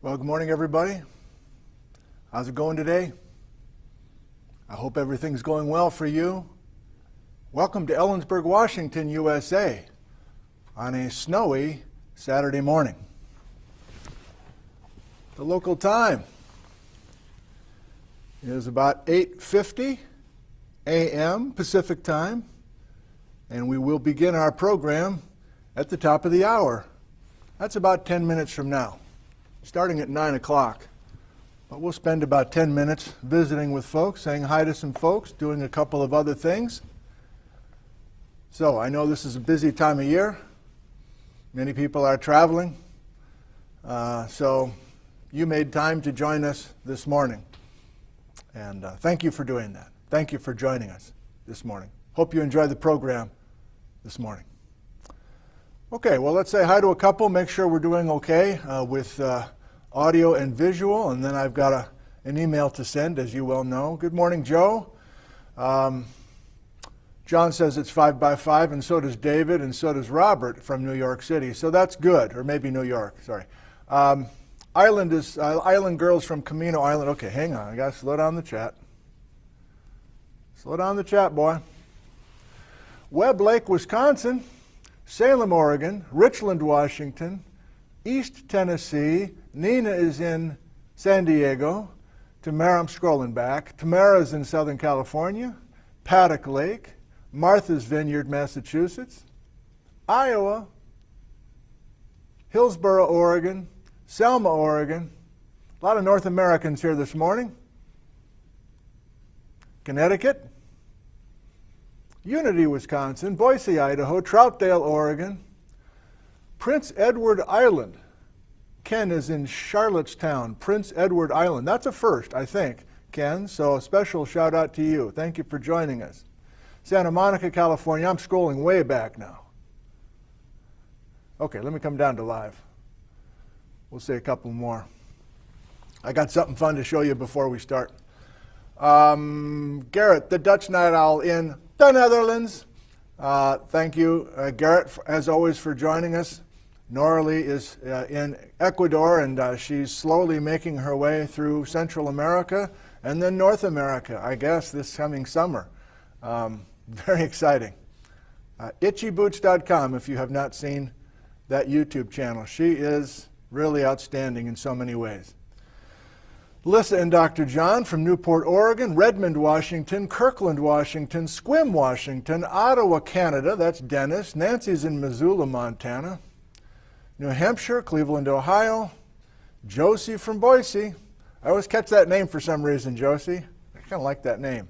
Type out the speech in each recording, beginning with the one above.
Well, good morning, everybody. How's it going today? I hope everything's going well for you. Welcome to Ellensburg, Washington, USA, on a snowy Saturday morning. The local time is about 8:50 a.m. Pacific time, and we will begin our program at the top of the hour. That's about 10 minutes from now, starting at 9 o'clock. But we'll spend about 10 minutes visiting with folks, saying hi to some folks, doing a couple of other things. So I know this is a busy time of year. Many people are traveling. So you made time to join us this morning. And thank you for doing that. Thank you for joining us this morning. Hope you enjoy the program this morning. Okay, well, let's say hi to a couple, make sure we're doing okay with audio and visual, and then I've got an email to send, as you well know. Good morning, Joe. John says it's 5 by 5, and so does David, and so does Robert from New York City. So that's good, or maybe New York, sorry. Island girls from Camino Island. Okay, hang on, I got to slow down the chat. Slow down the chat, boy. Webb Lake, Wisconsin, Salem, Oregon, Richland, Washington, East Tennessee. Nina is in San Diego. Tamara, I'm scrolling back. Tamara is in Southern California. Paddock Lake, Martha's Vineyard, Massachusetts, Iowa, Hillsboro, Oregon, Selma, Oregon. A lot of North Americans here this morning. Connecticut, Unity, Wisconsin, Boise, Idaho, Troutdale, Oregon, Prince Edward Island. Ken is in Charlottetown, Prince Edward Island. That's a first, I think, Ken, so a special shout out to you. Thank you for joining us. Santa Monica, California. I'm scrolling way back now. Okay, let me come down to live. We'll say a couple more. I got something fun to show you before we start. Garrett, the Dutch Night Owl in the Netherlands. Thank you, Garrett, as always, for joining us. Norley is in Ecuador, and she's slowly making her way through Central America and then North America, I guess, this coming summer. Very exciting. Itchyboots.com if you have not seen that YouTube channel. She is really outstanding in so many ways. Lissa and Dr. John from Newport, Oregon, Redmond, Washington, Kirkland, Washington, Sequim, Washington, Ottawa, Canada. That's Dennis. Nancy's in Missoula, Montana. New Hampshire, Cleveland, Ohio. Josie from Boise. I always catch that name for some reason, Josie. I kind of like that name.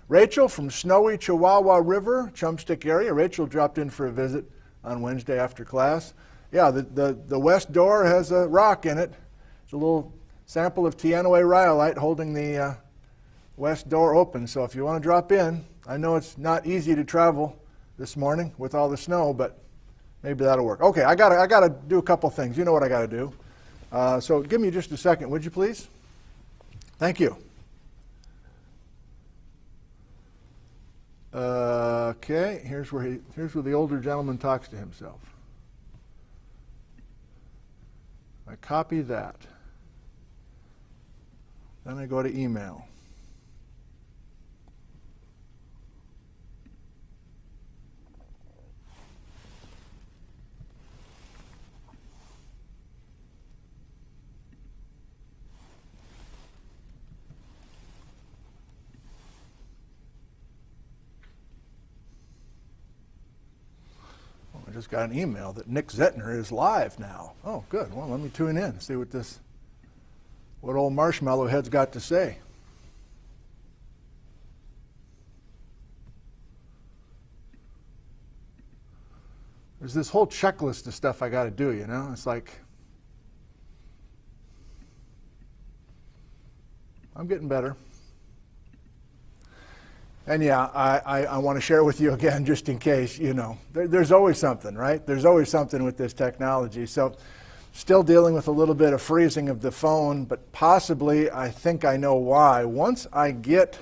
Rachel from snowy Chihuahua River, Chumstick area. Rachel dropped in for a visit on Wednesday after class. Yeah, the west door has a rock in it. It's a little sample of Teanaway rhyolite holding the west door open. So if you want to drop in, I know it's not easy to travel this morning with all the snow, but maybe that'll work. Okay, I gotta do a couple things. You know what I gotta do. So give me just a second, would you please? Thank you. Okay, here's where the older gentleman talks to himself. I copy that. Then I go to email. I just got an email that Nick Zentner is live now. Oh, good. Well, let me tune in, see what old Marshmallow Head's got to say. There's this whole checklist of stuff I got to do, you know? It's like, I'm getting better. And yeah, I want to share with you again, just in case, you know, there's always something, right? There's always something with this technology. So still dealing with a little bit of freezing of the phone, but possibly I think I know why. Once I get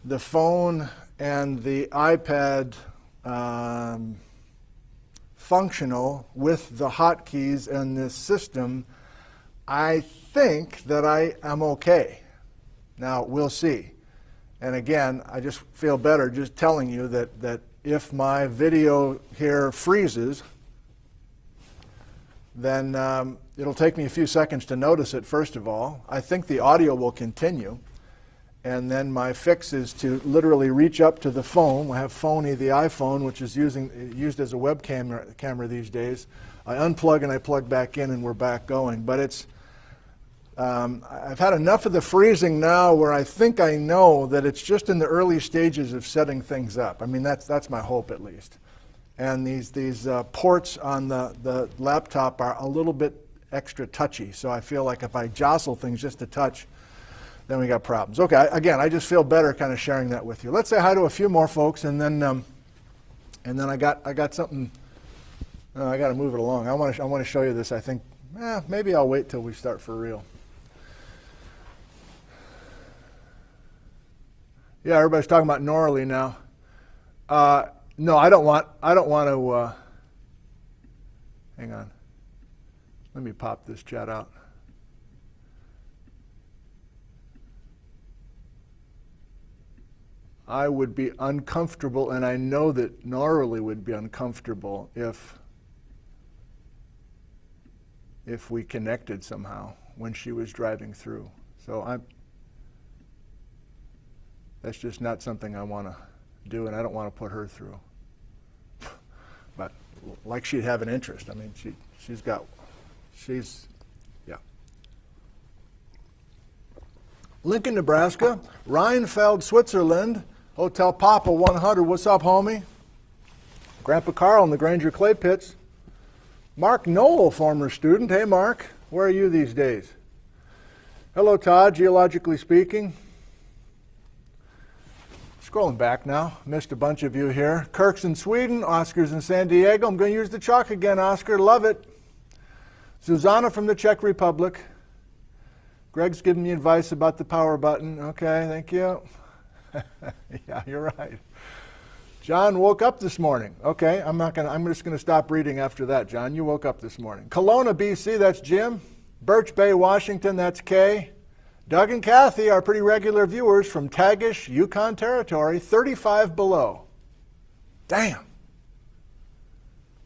the phone and the iPad functional with the hotkeys and this system, I think that I am okay. Now, we'll see. And again, I just feel better just telling you that if my video here freezes, then it'll take me a few seconds to notice it, first of all. I think the audio will continue. And then my fix is to literally reach up to the phone. I have Phony, the iPhone, which is used as a web camera these days. I unplug and I plug back in and we're back going. But it's, I've had enough of the freezing now where I think I know that it's just in the early stages of setting things up. I mean, that's my hope at least. And these ports on the laptop are a little bit extra touchy. So I feel like if I jostle things just a touch, then we got problems. Okay, again, I just feel better kind of sharing that with you. Let's say hi to a few more folks, and then I got something. I got to move it along. I want to show you this. I think maybe I'll wait till we start for real. Yeah, everybody's talking about Norley now. No, I don't want to. Hang on. Let me pop this chat out. I would be uncomfortable, and I know that Norley would be uncomfortable if we connected somehow when she was driving through. So that's just not something I want to do, and I don't want to put her through. But like she'd have an interest. I mean, she's yeah. Lincoln, Nebraska. Rheinfeld, Switzerland. Hotel Papa 100. What's up, homie? Grandpa Carl in the Granger Clay Pits. Mark Knoll, former student. Hey, Mark. Where are you these days? Hello, Todd. Geologically speaking. Scrolling back now. Missed a bunch of you here. Kirk's in Sweden. Oscar's in San Diego. I'm going to use the chalk again, Oscar. Love it. Susanna from the Czech Republic. Greg's giving me advice about the power button. Okay, thank you. Yeah, you're right. John woke up this morning. Okay, I'm just going to stop reading after that, John. You woke up this morning. Kelowna, BC, that's Jim. Birch Bay, Washington, that's Kay. Doug and Kathy are pretty regular viewers from Tagish, Yukon Territory, 35 below. Damn.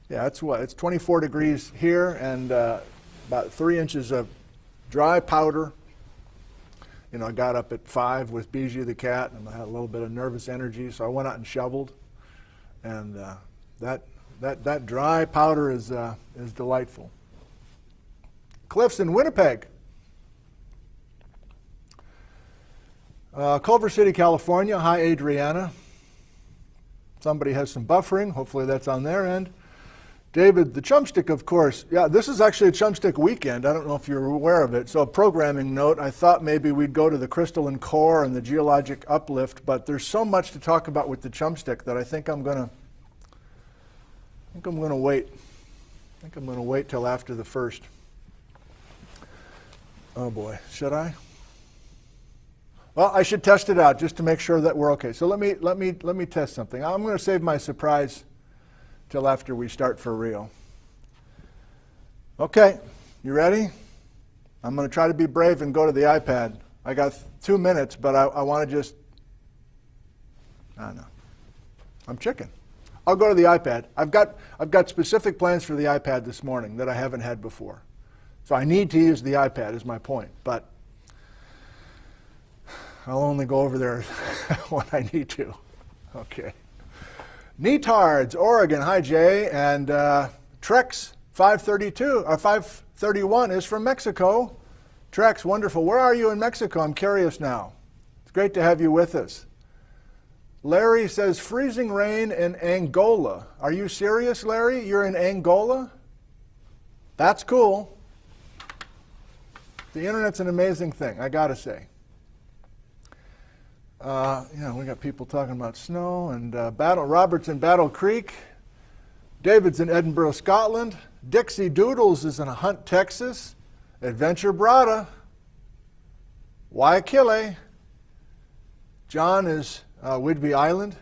Yeah, that's what? It's 24 degrees here and about 3 inches of dry powder. You know, I got up at 5 with Bijou the cat, and I had a little bit of nervous energy, so I went out and shoveled. And that dry powder is delightful. Cliffs in Winnipeg. Culver City, California. Hi, Adriana. Somebody has some buffering. Hopefully that's on their end. David, the Chumstick, of course. Yeah, this is actually a Chumstick weekend. I don't know if you're aware of it. So a programming note, I thought maybe we'd go to the crystalline core and the geologic uplift, but there's so much to talk about with the Chumstick that I think I'm going to wait. I think I'm going to wait till after the first. Oh boy, should I? Well, I should test it out just to make sure that we're okay. So let me test something. I'm going to save my surprise till after we start for real. Okay, you ready? I'm going to try to be brave and go to the iPad. I got 2 minutes, but I want to just, I don't know. I'm chicken. I'll go to the iPad. I've got specific plans for the iPad this morning that I haven't had before. So I need to use the iPad is my point, but I'll only go over there when I need to. Okay. Neatards, Oregon. Hi, Jay. And Trex 532 or 531 is from Mexico. Trex, wonderful. Where are you in Mexico? I'm curious now. It's great to have you with us. Larry says freezing rain in Angola. Are you serious, Larry? You're in Angola? That's cool. The internet's an amazing thing, I gotta say. We got people talking about snow and Robert's in Battle Creek. David's in Edinburgh, Scotland. Dixie Doodles is in Hunt, Texas. Adventure Brada. Guayaquil. John is Whidbey Island.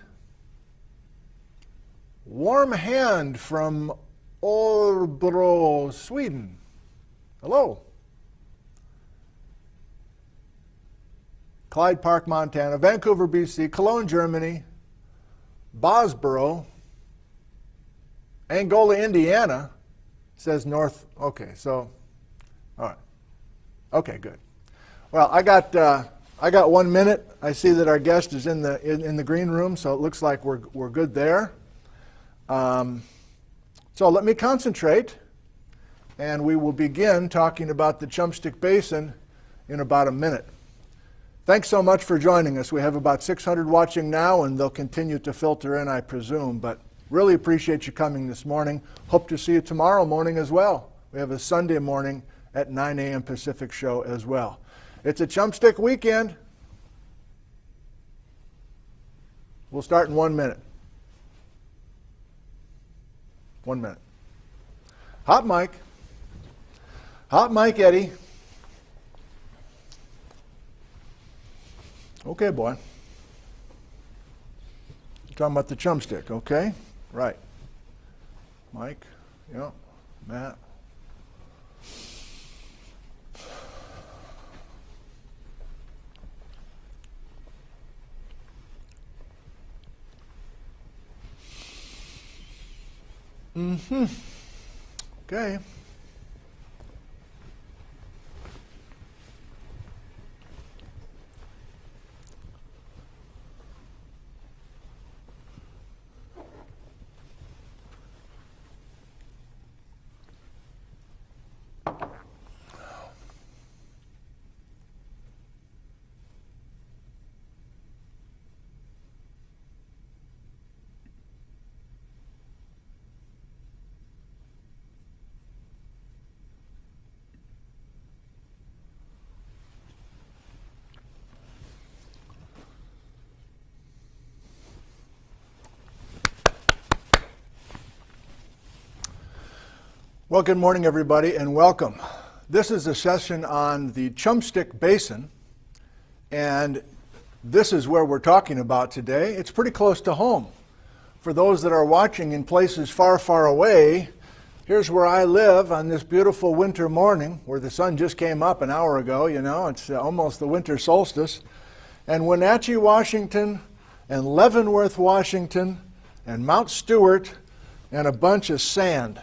Warm Hand from Årbro, Sweden. Hello. Clyde Park, Montana, Vancouver, BC, Cologne, Germany, Bosboro, Angola, Indiana, says north. Okay, so, all right. Okay, good. Well, I got 1 minute. I see that our guest is in the green room, so it looks like we're good there. So let me concentrate, and we will begin talking about the Chumstick Basin in about a minute. Thanks so much for joining us. We have about 600 watching now, and they'll continue to filter in, I presume. But really appreciate you coming this morning. Hope to see you tomorrow morning as well. We have a Sunday morning at 9 a.m. Pacific show as well. It's a Chumstick weekend. We'll start in 1 minute. 1 minute. Hot mic. Hot mic, Eddie. Okay, boy. You're talking about the Chumstick, okay? Right. Mike, yeah, Matt. Okay. Well, good morning, everybody, and welcome. This is a session on the Chumstick Basin, and this is where we're talking about today. It's pretty close to home. For those that are watching in places far, far away, here's where I live on this beautiful winter morning where the sun just came up an hour ago, you know, it's almost the winter solstice. And Wenatchee, Washington, and Leavenworth, Washington, and Mount Stewart, and a bunch of sand.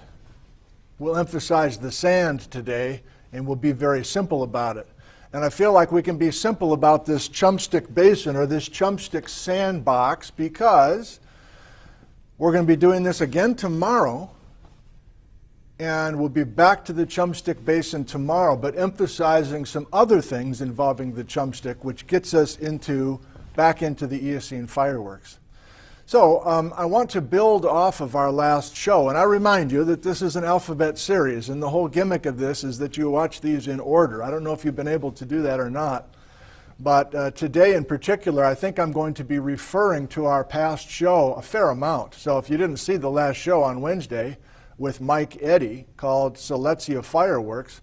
We'll emphasize the sand today, and we'll be very simple about it. And I feel like we can be simple about this Chumstick Basin or this Chumstick sandbox because we're going to be doing this again tomorrow, and we'll be back to the Chumstick Basin tomorrow, but emphasizing some other things involving the Chumstick, which gets us back into the Eocene fireworks. So I want to build off of our last show, and I remind you that this is an alphabet series, and the whole gimmick of this is that you watch these in order. I don't know if you've been able to do that or not, but today in particular, I think I'm going to be referring to our past show a fair amount. So if you didn't see the last show on Wednesday with Mike Eddy called Siletzia Fireworks,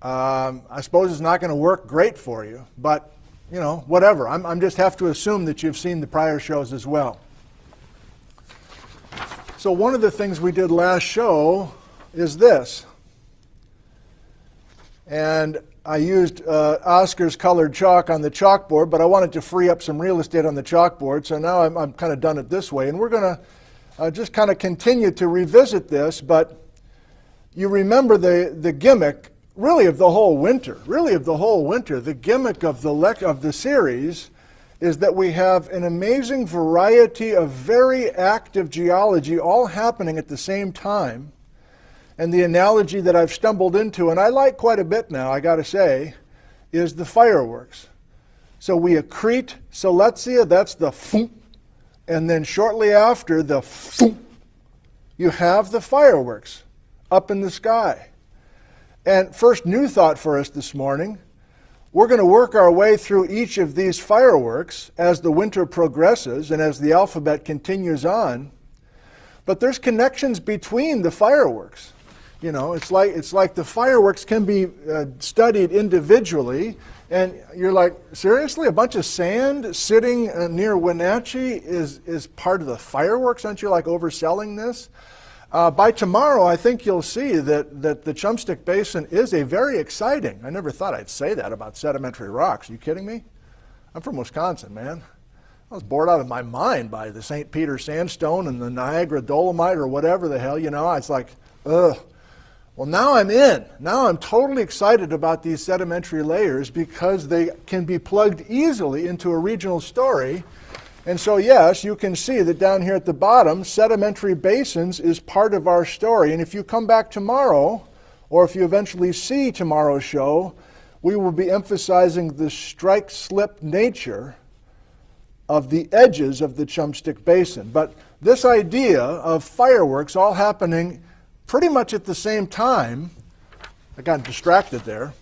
I suppose it's not going to work great for you, but you know, whatever. I'm just have to assume that you've seen the prior shows as well. So one of the things we did last show is this. And I used Oscar's colored chalk on the chalkboard, but I wanted to free up some real estate on the chalkboard, so now I'm kind of done it this way. And we're going to just kind of continue to revisit this, but you remember the gimmick, really of the whole winter, the gimmick of the series is that we have an amazing variety of very active geology all happening at the same time. And the analogy that I've stumbled into, and I like quite a bit now, I got to say, is the fireworks. So we accrete Siletzia, that's the foom, and then shortly after the foom, you have the fireworks up in the sky. And first new thought for us this morning, we're going to work our way through each of these fireworks as the winter progresses and as the alphabet continues on. But there's connections between the fireworks. You know, it's like the fireworks can be studied individually, and you're like, seriously, a bunch of sand sitting near Wenatchee is part of the fireworks? Aren't you like overselling this? By tomorrow, I think you'll see that the Chumstick Basin is a very exciting, I never thought I'd say that about sedimentary rocks. Are you kidding me? I'm from Wisconsin, man. I was bored out of my mind by the St. Peter sandstone and the Niagara dolomite or whatever the hell, you know. It's like, ugh. Well, now I'm in. Now I'm totally excited about these sedimentary layers because they can be plugged easily into a regional story. And so, yes, you can see that down here at the bottom, sedimentary basins is part of our story. And if you come back tomorrow, or if you eventually see tomorrow's show, we will be emphasizing the strike-slip nature of the edges of the Chumstick Basin. But this idea of fireworks all happening pretty much at the same time, I got distracted there.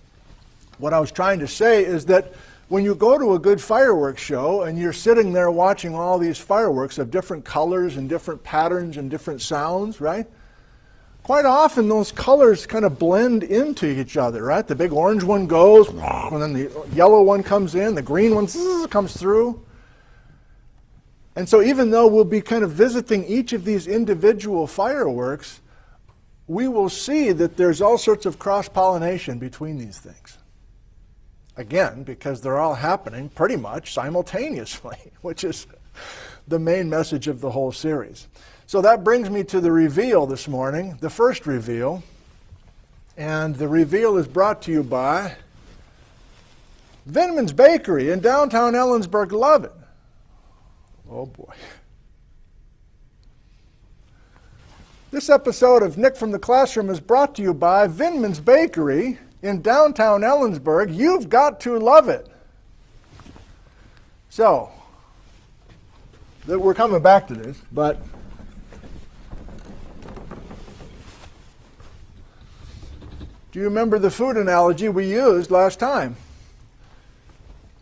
What I was trying to say is that when you go to a good fireworks show and you're sitting there watching all these fireworks of different colors and different patterns and different sounds, right? Quite often those colors kind of blend into each other, right? The big orange one goes, and then the yellow one comes in, the green one comes through. And so even though we'll be kind of visiting each of these individual fireworks, we will see that there's all sorts of cross-pollination between these things. Again, because they're all happening pretty much simultaneously, which is the main message of the whole series. So that brings me to the reveal this morning, the first reveal. And the reveal is brought to you by Vindman's Bakery in downtown Ellensburg. Love it. Oh boy. This episode of Nick from the Classroom is brought to you by Vindman's Bakery in downtown Ellensburg. You've got to love it. So, we're coming back to this, but do you remember the food analogy we used last time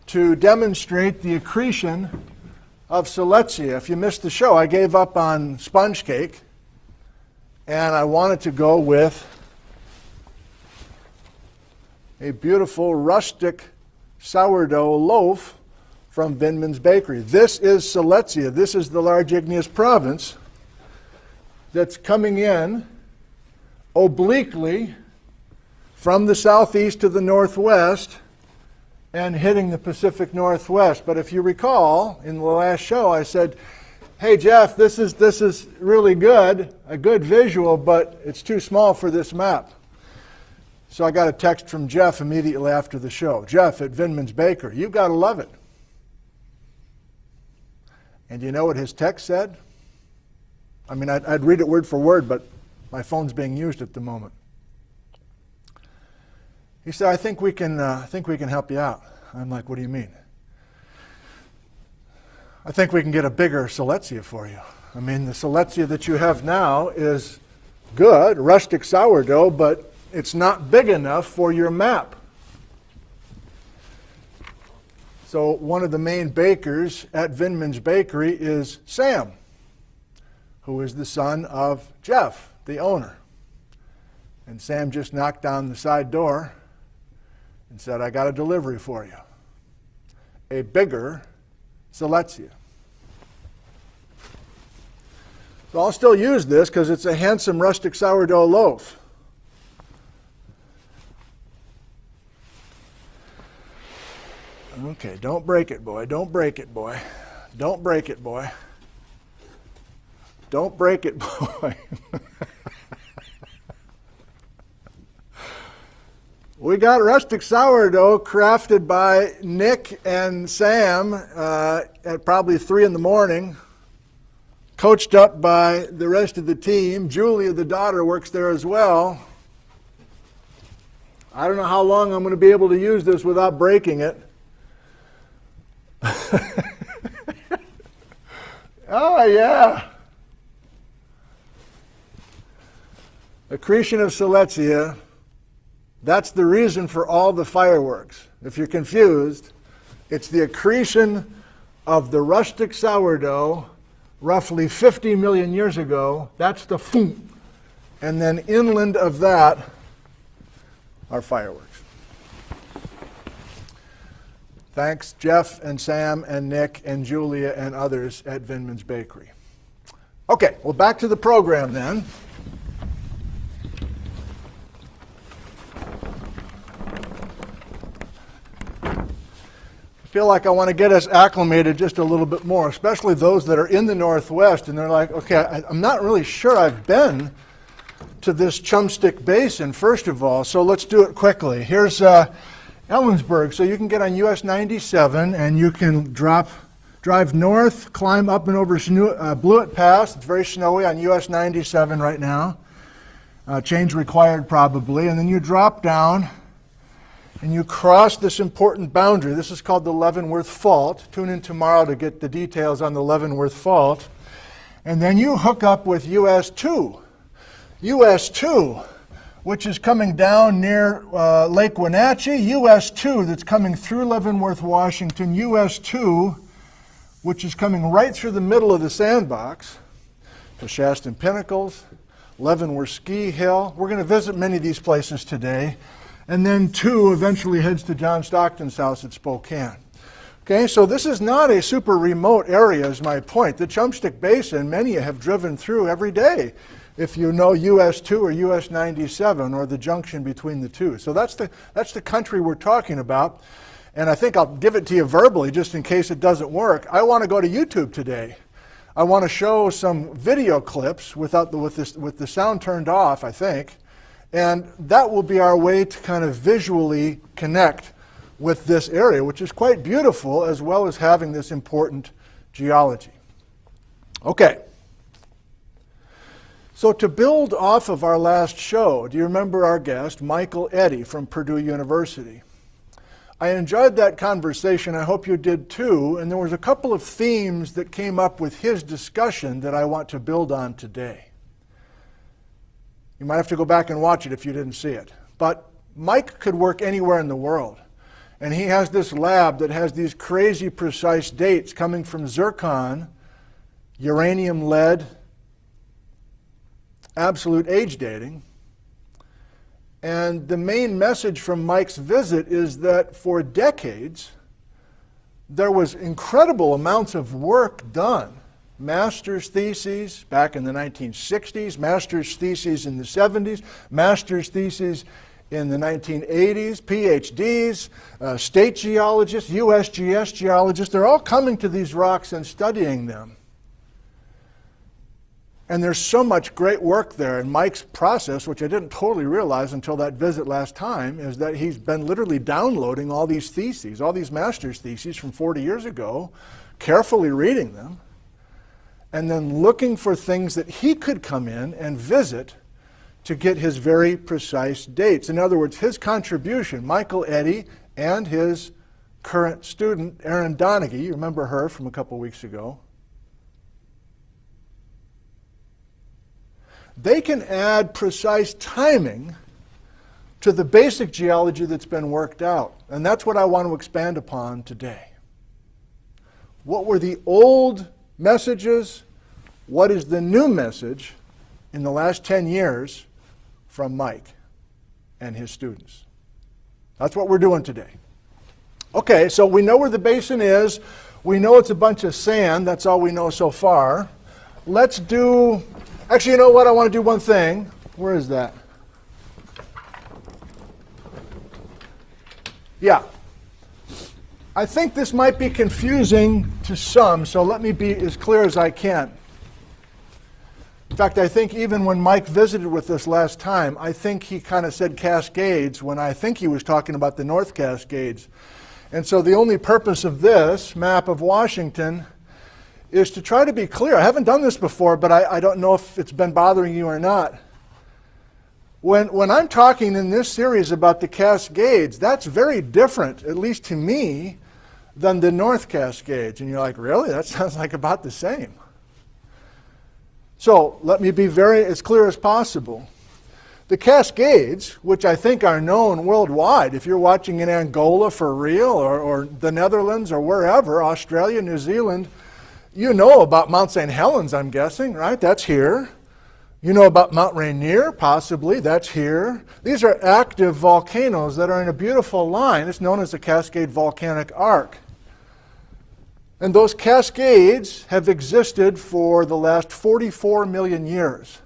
to demonstrate the accretion of Siletzia? If you missed the show, I gave up on sponge cake, and I wanted to go with a beautiful rustic sourdough loaf from Vindman's Bakery. This is Siletzia. This is the large igneous province that's coming in obliquely from the southeast to the northwest and hitting the Pacific Northwest. But if you recall, in the last show, I said, hey, Jeff, this is really good, a good visual, but it's too small for this map. So I got a text from Jeff immediately after the show. Jeff at Vindman's Bakery, you've got to love it. And you know what his text said? I mean, I'd read it word for word, but my phone's being used at the moment. He said, I think we can help you out. I'm like, what do you mean? I think we can get a bigger Siletzia for you. I mean, the Siletzia that you have now is good, rustic sourdough, but it's not big enough for your map. So one of the main bakers at Vindman's Bakery is Sam, who is the son of Jeff, the owner. And Sam just knocked on the side door and said, I got a delivery for you. A bigger Siletzia. So I'll still use this because it's a handsome rustic sourdough loaf. Okay, don't break it, boy. Don't break it, boy. Don't break it, boy. Don't break it, boy. We got rustic sourdough crafted by Nick and Sam at probably 3 in the morning, coached up by the rest of the team. Julia, the daughter, works there as well. I don't know how long I'm going to be able to use this without breaking it. Oh, yeah. Accretion of Siletzia. That's the reason for all the fireworks. If you're confused, it's the accretion of the rustic sourdough roughly 50 million years ago. That's the foom. And then inland of that are fireworks. Thanks, Jeff and Sam and Nick and Julia and others at Vindman's Bakery. Okay, well, back to the program then. feel like I want to get us acclimated just a little bit more, especially those that are in the Northwest and they're like, okay, I'm not really sure I've been to this Chumstick Basin, first of all, so let's do it quickly. Here's Ellensburg, so you can get on US 97 and you can drive north, climb up and over Blewett Pass. It's very snowy on US 97 right now. Change required probably, and then you drop down and you cross this important boundary. This is called the Leavenworth Fault. Tune in tomorrow to get the details on the Leavenworth Fault. And then you hook up with US 2. US 2, which is coming down near Lake Wenatchee. US 2 that's coming through Leavenworth, Washington. US 2, which is coming right through the middle of the sandbox to Shaston Pinnacles, Leavenworth Ski Hill. We're going to visit many of these places today. And then 2 eventually heads to John Stockton's house at Spokane. Okay, so this is not a super remote area is my point. The Chumstick Basin, many have driven through every day if you know US 2 or US 97 or the junction between the two. So that's the country we're talking about. And I think I'll give it to you verbally just in case it doesn't work. I want to go to YouTube today. I want to show some video clips with the sound turned off, I think. And that will be our way to kind of visually connect with this area, which is quite beautiful, as well as having this important geology. Okay. So to build off of our last show, do you remember our guest, Michael Eddy from Purdue University? I enjoyed that conversation. I hope you did too. And there was a couple of themes that came up with his discussion that I want to build on today. You might have to go back and watch it if you didn't see it. But Mike could work anywhere in the world. And he has this lab that has these crazy precise dates coming from zircon, uranium, lead, absolute age dating. And the main message from Mike's visit is that for decades, there was incredible amounts of work done. Master's theses back in the 1960s, master's theses in the 70s, master's theses in the 1980s, PhDs, state geologists, USGS geologists, they're all coming to these rocks and studying them. And there's so much great work there. And Mike's process, which I didn't totally realize until that visit last time, is that he's been literally downloading all these theses, all these master's theses from 40 years ago, carefully reading them, and then looking for things that he could come in and visit to get his very precise dates. In other words, his contribution, Michael Eddy and his current student, Erin Donaghy, you remember her from a couple weeks ago, they can add precise timing to the basic geology that's been worked out. And that's what I want to expand upon today. What were the old messages? What is the new message in the last 10 years from Mike and his students? That's what we're doing today. Okay, so we know where the basin is. We know it's a bunch of sand. That's all we know so far. Let's do... Actually, you know what? I want to do one thing. Where is that? Yeah. I think this might be confusing to some, so let me be as clear as I can. In fact, I think even when Mike visited with us last time, I think he kind of said Cascades when I think he was talking about the North Cascades. And so the only purpose of this map of Washington is to try to be clear. I haven't done this before, but I don't know if it's been bothering you or not. When I'm talking in this series about the Cascades, that's very different, at least to me, than the North Cascades. And you're like, really? That sounds like about the same. So let me be as clear as possible. The Cascades, which I think are known worldwide, if you're watching in Angola for real, or the Netherlands, or wherever, Australia, New Zealand, you know about Mount St. Helens, I'm guessing, right? That's here. You know about Mount Rainier, possibly. That's here. These are active volcanoes that are in a beautiful line. It's known as the Cascade Volcanic Arc. And those cascades have existed for the last 44 million years.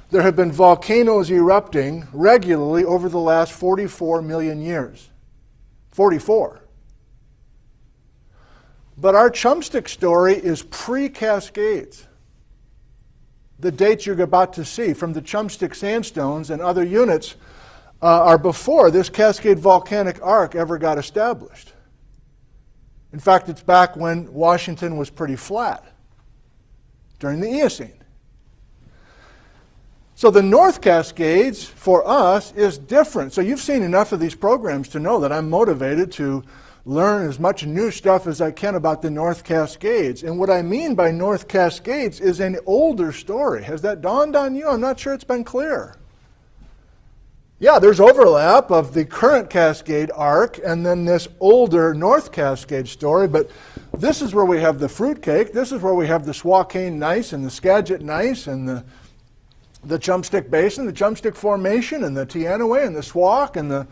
There have been volcanoes erupting regularly over the last 44 million years. 44. But our Chumstick story is pre-Cascades. The dates you're about to see from the Chumstick sandstones and other units are before this Cascade volcanic arc ever got established. In fact, it's back when Washington was pretty flat, during the Eocene. So the North Cascades, for us, is different. So you've seen enough of these programs to know that I'm motivated to learn as much new stuff as I can about the North Cascades. And what I mean by North Cascades is an older story. Has that dawned on you? I'm not sure it's been clear. Yeah, there's overlap of the current Cascade arc and then this older North Cascade story, but this is where we have the fruitcake. This is where we have the Spokane gneiss and the Skagit gneiss and the Chumstick Basin, the Chumstick Formation, and the Teanaway and the Swak and the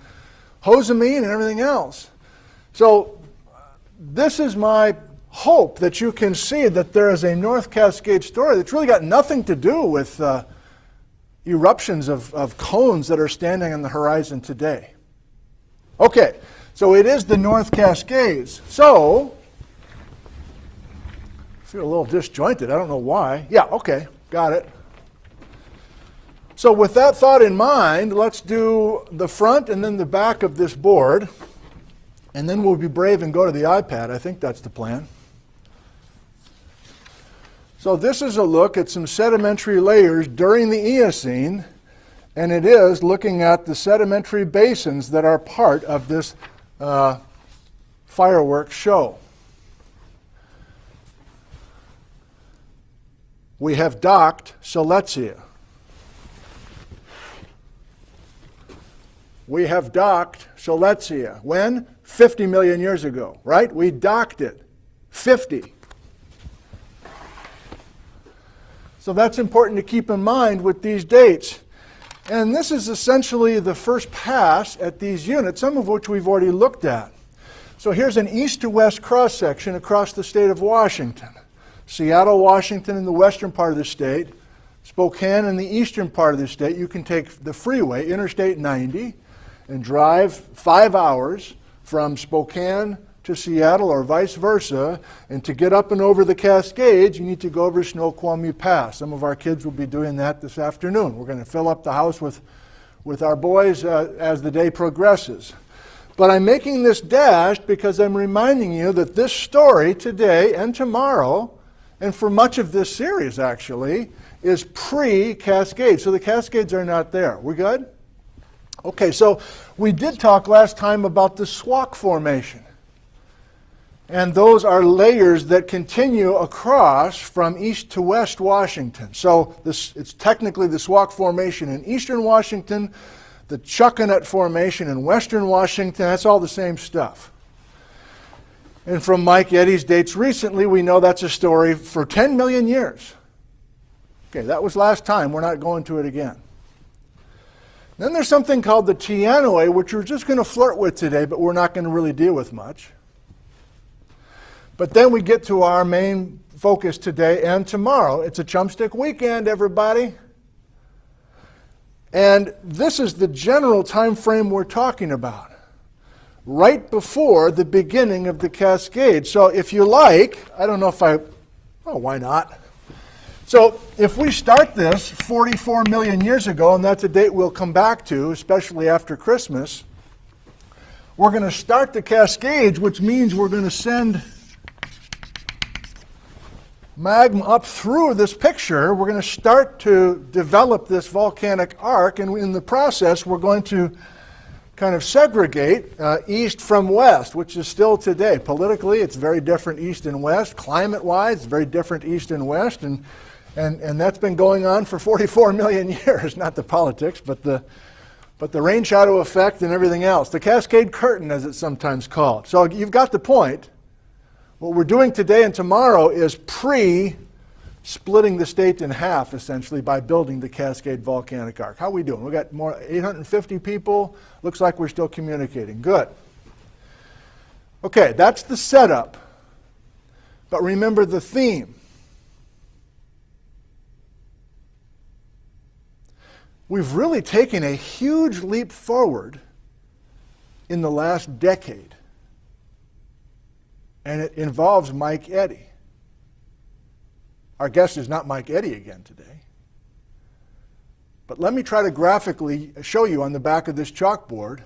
Hosamine and everything else. So this is my hope that you can see that there is a North Cascade story that's really got nothing to do with eruptions of cones that are standing on the horizon today. Okay, so it is the North Cascades. So, I feel a little disjointed. I don't know why. Yeah, okay, got it. So with that thought in mind, let's do the front and then the back of this board. And then we'll be brave and go to the iPad. I think that's the plan. So this is a look at some sedimentary layers during the Eocene, and it is looking at the sedimentary basins that are part of this fireworks show. We have docked Siletzia. We have docked Siletzia. When? 50 million years ago, right? We docked it. 50. So that's important to keep in mind with these dates. And this is essentially the first pass at these units, some of which we've already looked at. So here's an east to west cross section across the state of Washington. Seattle, Washington in the western part of the state, Spokane in the eastern part of the state. You can take the freeway, Interstate 90, and drive 5 hours from Spokane to Seattle or vice versa, and to get up and over the Cascades, you need to go over Snoqualmie Pass. Some of our kids will be doing that this afternoon. We're going to fill up the house with our boys as the day progresses. But I'm making this dashed because I'm reminding you that this story today and tomorrow, and for much of this series actually, is pre-Cascades. So the Cascades are not there. We good? Okay, so we did talk last time about the Swak Formation. And those are layers that continue across from east to west Washington. So it's technically the Swak Formation in eastern Washington, the Chuckanut Formation in western Washington. That's all the same stuff. And from Mike Eddy's dates recently, we know that's a story for 10 million years. Okay, that was last time. We're not going to it again. Then there's something called the Teanaway, which we're just going to flirt with today, but we're not going to really deal with much. But then we get to our main focus today and tomorrow. It's a Chumstick weekend, everybody. And this is the general time frame we're talking about, right before the beginning of the Cascade. So if you like, I don't know if why not? So if we start this 44 million years ago, and that's a date we'll come back to, especially after Christmas, we're going to start the Cascades, which means we're going to send magma up through this picture. We're going to start to develop this volcanic arc, and in the process we're going to kind of segregate east from west, which is still today. Politically, it's very different east and west. Climate-wise, it's very different east and west, and that's been going on for 44 million years. Not the politics, but the rain shadow effect and everything else. The Cascade Curtain, as it's sometimes called. So you've got the point. What we're doing today and tomorrow is splitting the state in half, essentially, by building the Cascade volcanic arc. How are we doing? We got more 850 people. Looks like we're still communicating. Good. Okay, that's the setup. But remember the theme. We've really taken a huge leap forward in the last decade. and it involves Mike Eddy. Our guest is not Mike Eddy again today. But let me try to graphically show you on the back of this chalkboard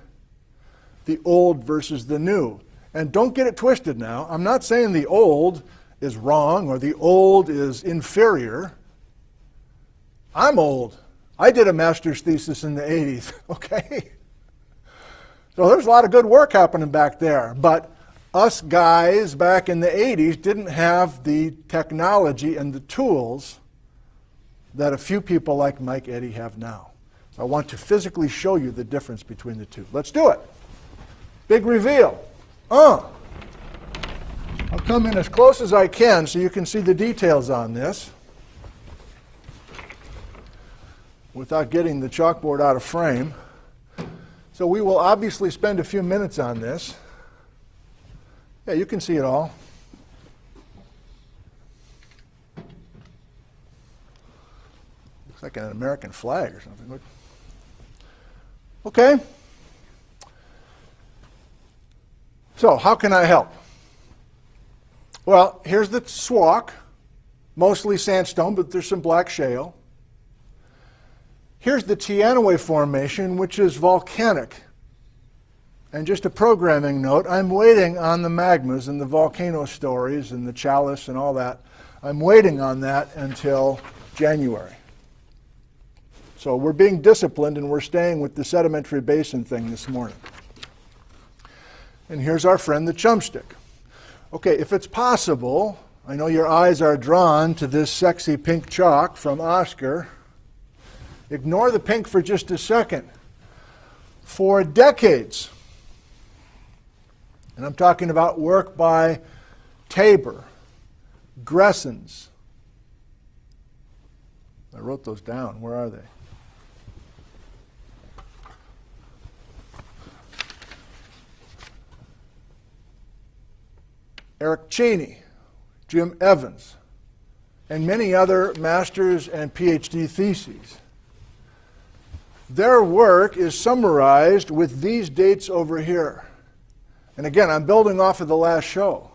the old versus the new. And don't get it twisted now. I'm not saying the old is wrong or the old is inferior. I'm old. I did a master's thesis in the 80s, okay? So there's a lot of good work happening back there. But us guys back in the 80s didn't have the technology and the tools that a few people like Mike Eddy have now. So I want to physically show you the difference between the two. Let's do it. Big reveal. I'll come in as close as I can so you can see the details on this without getting the chalkboard out of frame. So we will obviously spend a few minutes on this. Yeah, you can see it all. Looks like an American flag or something. Okay. So how can I help? Well, here's the swamp, mostly sandstone, but there's some black shale. Here's the Teanaway Formation, which is volcanic. And just a programming note, I'm waiting on the magmas and the volcano stories and the chalice and all that. I'm waiting on that until January. So we're being disciplined and we're staying with the Sedimentary Basin thing this morning. And here's our friend the Chumstick. Okay, if it's possible, I know your eyes are drawn to this sexy pink chalk from Oscar. Ignore the pink for just a second. For decades, and I'm talking about work by Tabor, Gressens. I wrote those down. Where are they? Eric Cheney, Jim Evans, and many other master's and PhD theses. Their work is summarized with these dates over here. And again, I'm building off of the last show.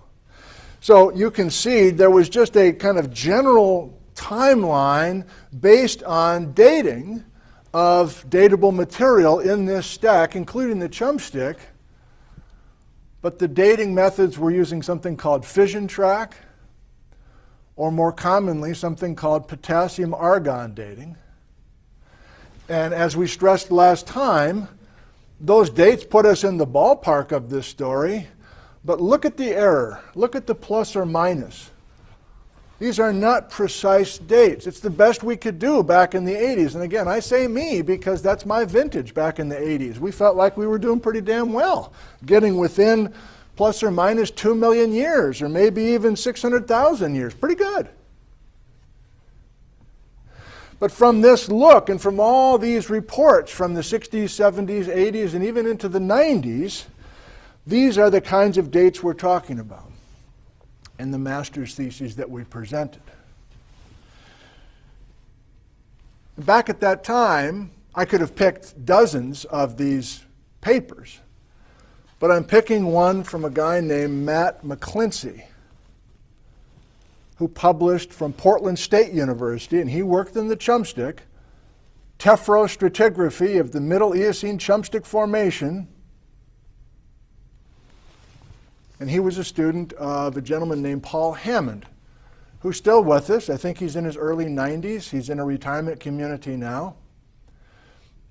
So you can see there was just a kind of general timeline based on dating of datable material in this stack, including the Chumstick. But the dating methods were using something called fission track, or more commonly, something called potassium-argon dating. And as we stressed last time, those dates put us in the ballpark of this story, but look at the error. Look at the plus or minus. These are not precise dates. It's the best we could do back in the 80s. And again, I say me because that's my vintage back in the 80s. We felt like we were doing pretty damn well, getting within plus or minus 2 million years, or maybe even 600,000 years. Pretty good. But from this look and from all these reports from the 60s, 70s, 80s, and even into the 90s, these are the kinds of dates we're talking about in the master's theses that we presented. Back at that time, I could have picked dozens of these papers, but I'm picking one from a guy named Matt McClincy, who published from Portland State University, and he worked in the Chumstick, tephrostratigraphy of the Middle Eocene Chumstick Formation. And he was a student of a gentleman named Paul Hammond, who's still with us. I think he's in his early 90s. He's in a retirement community now.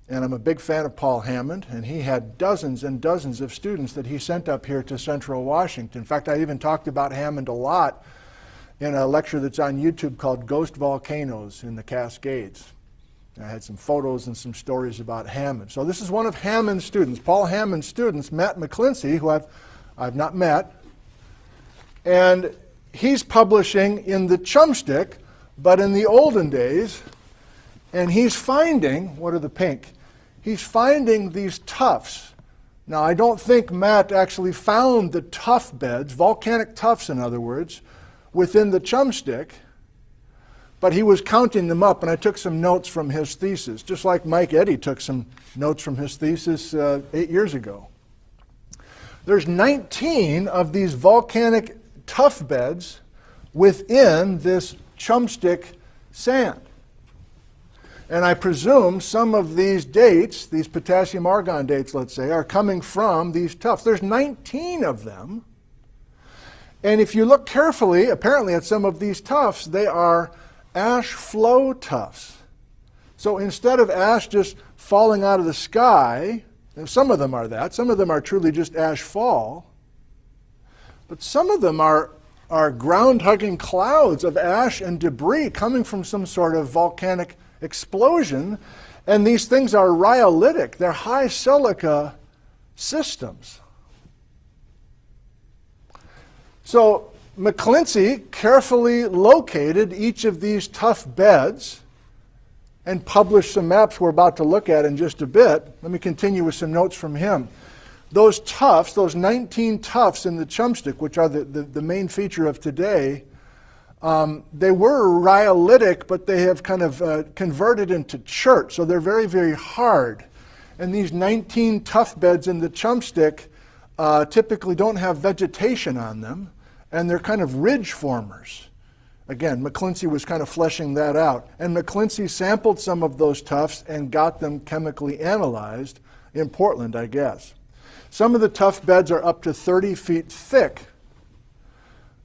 And I'm a big fan of Paul Hammond, and he had dozens and dozens of students that he sent up here to Central Washington. In fact, I even talked about Hammond a lot in a lecture that's on YouTube called Ghost Volcanoes in the Cascades. I had some photos and some stories about Hammond. So this is one of Hammond's students, Paul Hammond's students, Matt McClincy, who I've not met. And he's publishing in the Chumstick, but in the olden days, and he's finding, what are the pink? He's finding these tuffs. Now, I don't think Matt actually found the tuff beds, volcanic tuffs in other words, within the Chumstick, but he was counting them up, and I took some notes from his thesis, just like Mike Eddy took some notes from his thesis 8 years ago. There's 19 of these volcanic tuff beds within this chumstick sand. And I presume some of these dates, these potassium argon dates, let's say, are coming from these tuffs. There's 19 of them. And if you look carefully, apparently at some of these tuffs, they are ash flow tuffs. So instead of ash just falling out of the sky, and some of them are that, some of them are truly just ash fall, but some of them are ground-hugging clouds of ash and debris coming from some sort of volcanic explosion, and these things are rhyolitic. They're high silica systems. So McClincy carefully located each of these tuff beds and published some maps we're about to look at in just a bit. Let me continue with some notes from him. Those tuffs, those 19 tuffs in the Chumstick, which are the main feature of today, they were rhyolitic, but they have kind of converted into chert, so they're very, very hard. And these 19 tuff beds in the Chumstick typically don't have vegetation on them, and they're kind of ridge formers. Again, McClincy was kind of fleshing that out. And McClincy sampled some of those tuffs and got them chemically analyzed in Portland, I guess. Some of the tuff beds are up to 30 feet thick.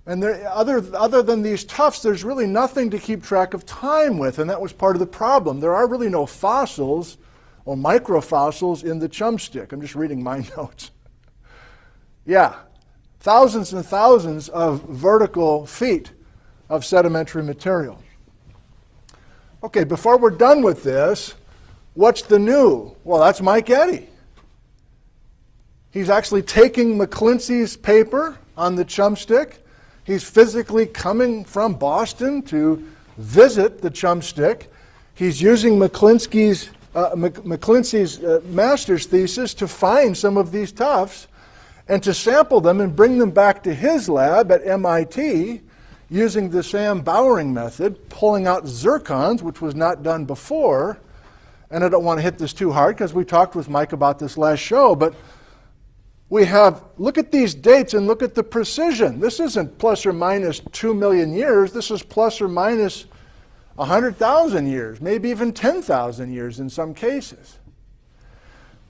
And other than these tuffs, there's really nothing to keep track of time with, and that was part of the problem. There are really no fossils or microfossils in the Chumstick. I'm just reading my notes. Yeah, thousands and thousands of vertical feet of sedimentary material. Okay, before we're done with this, what's the new? Well, that's Mike Eddy. He's actually taking McClincy's paper on the Chumstick. He's physically coming from Boston to visit the Chumstick. He's using McClincy's master's thesis to find some of these tuffs and to sample them and bring them back to his lab at MIT using the Sam Bowering method, pulling out zircons, which was not done before. And I don't want to hit this too hard because we talked with Mike about this last show, but we have, look at these dates and look at the precision. This isn't plus or minus 2 million years. This is plus or minus 100,000 years, maybe even 10,000 years in some cases.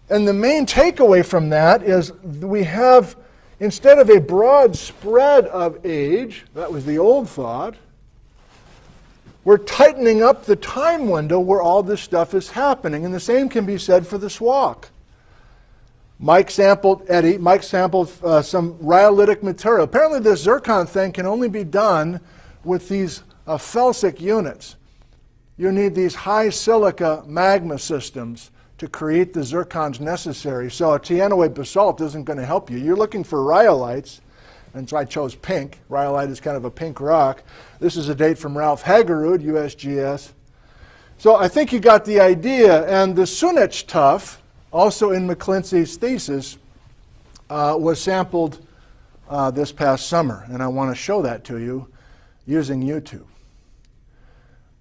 And the main takeaway from that is we have, instead of a broad spread of age, that was the old thought, we're tightening up the time window where all this stuff is happening. And the same can be said for the SWAC. Mike sampled some rhyolitic material. Apparently the zircon thing can only be done with these felsic units. You need these high silica magma systems to create the zircons necessary. So a tianoid basalt isn't going to help you. You're looking for rhyolites, and so I chose pink. Rhyolite is kind of a pink rock. This is a date from Ralph Hagerud, USGS. So I think you got the idea. And the Sunitsch Tuff, also in McClincy's thesis, was sampled this past summer, and I want to show that to you using YouTube.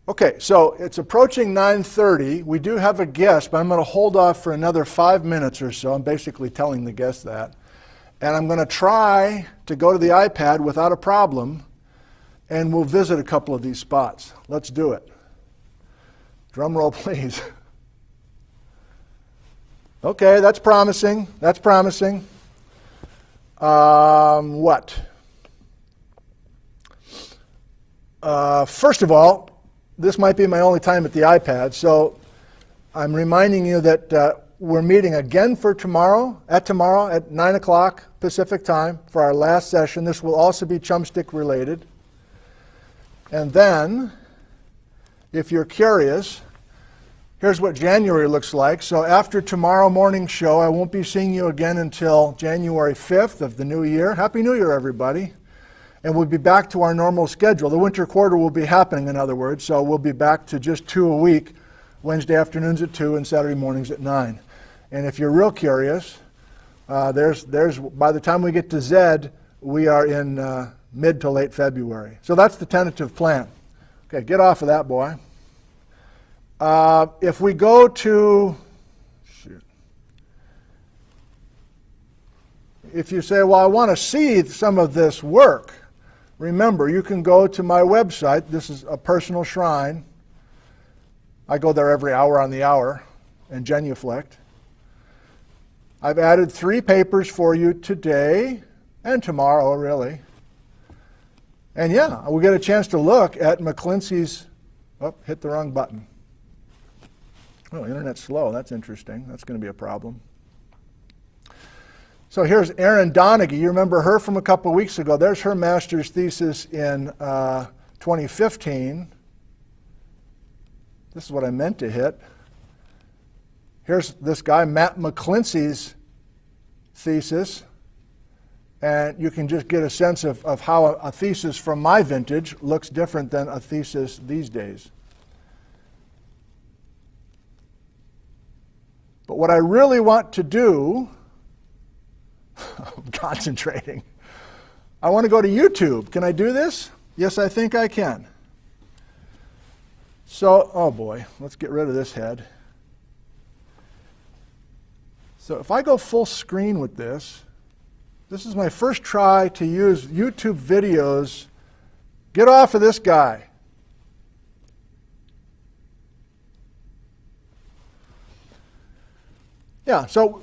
Okay, so it's approaching 9:30. We do have a guest, but I'm going to hold off for another 5 minutes or so. I'm basically telling the guest that. And I'm going to try to go to the iPad without a problem, and we'll visit a couple of these spots. Let's do it. Drum roll, please. Okay, that's promising. That's promising. What? First of all, this might be my only time at the iPad, so I'm reminding you that we're meeting again for tomorrow at 9 o'clock Pacific time for our last session. This will also be Chumstick related. And then, if you're curious, here's what January looks like. So after tomorrow morning's show, I won't be seeing you again until January 5th of the new year. Happy New Year, everybody. And we'll be back to our normal schedule. The winter quarter will be happening, in other words, so we'll be back to just 2 a week, Wednesday afternoons at 2 and Saturday mornings at 9. And if you're real curious, by the time we get to Z, we are in mid to late February. So that's the tentative plan. Okay, get off of that, boy. If we go to, if you say, well, I want to see some of this work, remember, you can go to my website. This is a personal shrine. I go there every hour on the hour and genuflect. I've added 3 papers for you today and tomorrow, really. And yeah, we'll get a chance to look at McClincy's, oh, hit the wrong button. Oh, internet's slow. That's interesting. That's going to be a problem. So here's Erin Donaghy. You remember her from a couple weeks ago. There's her master's thesis in 2015. This is what I meant to hit. Here's this guy, Matt McClincy's thesis. And you can just get a sense of how a thesis from my vintage looks different than a thesis these days. But what I really want to do, I'm concentrating, I want to go to YouTube. Can I do this? Yes, I think I can. So, oh boy, let's get rid of this head. So if I go full screen with this, this is my first try to use YouTube videos. Get off of this guy. Yeah, so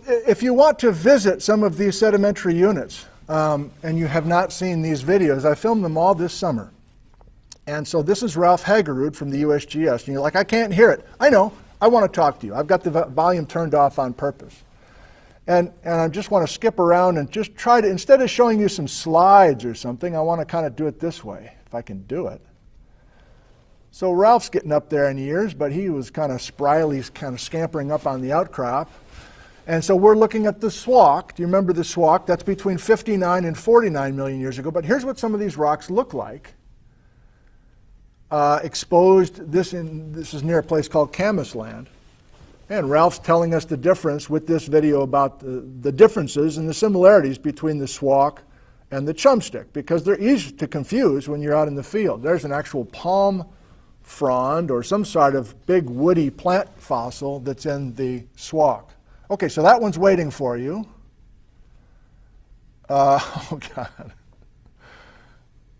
if you want to visit some of these sedimentary units and you have not seen these videos, I filmed them all this summer. And so this is Ralph Hagerud from the USGS. And you're like, I can't hear it. I know. I want to talk to you. I've got the volume turned off on purpose. And I just want to skip around and just try to, instead of showing you some slides or something, I want to kind of do it this way, if I can do it. So Ralph's getting up there in years, but he was kind of spryly kind of scampering up on the outcrop. And so we're looking at the SWOC. Do you remember the SWOC? That's between 59 and 49 million years ago. But here's what some of these rocks look like. Exposed, this is near a place called Camas Land. And Ralph's telling us the difference with this video about the differences and the similarities between the SWOC and the Chumstick, because they're easy to confuse when you're out in the field. There's an actual palm frond or some sort of big woody plant fossil that's in the SWOC. Okay, so that one's waiting for you. Oh God.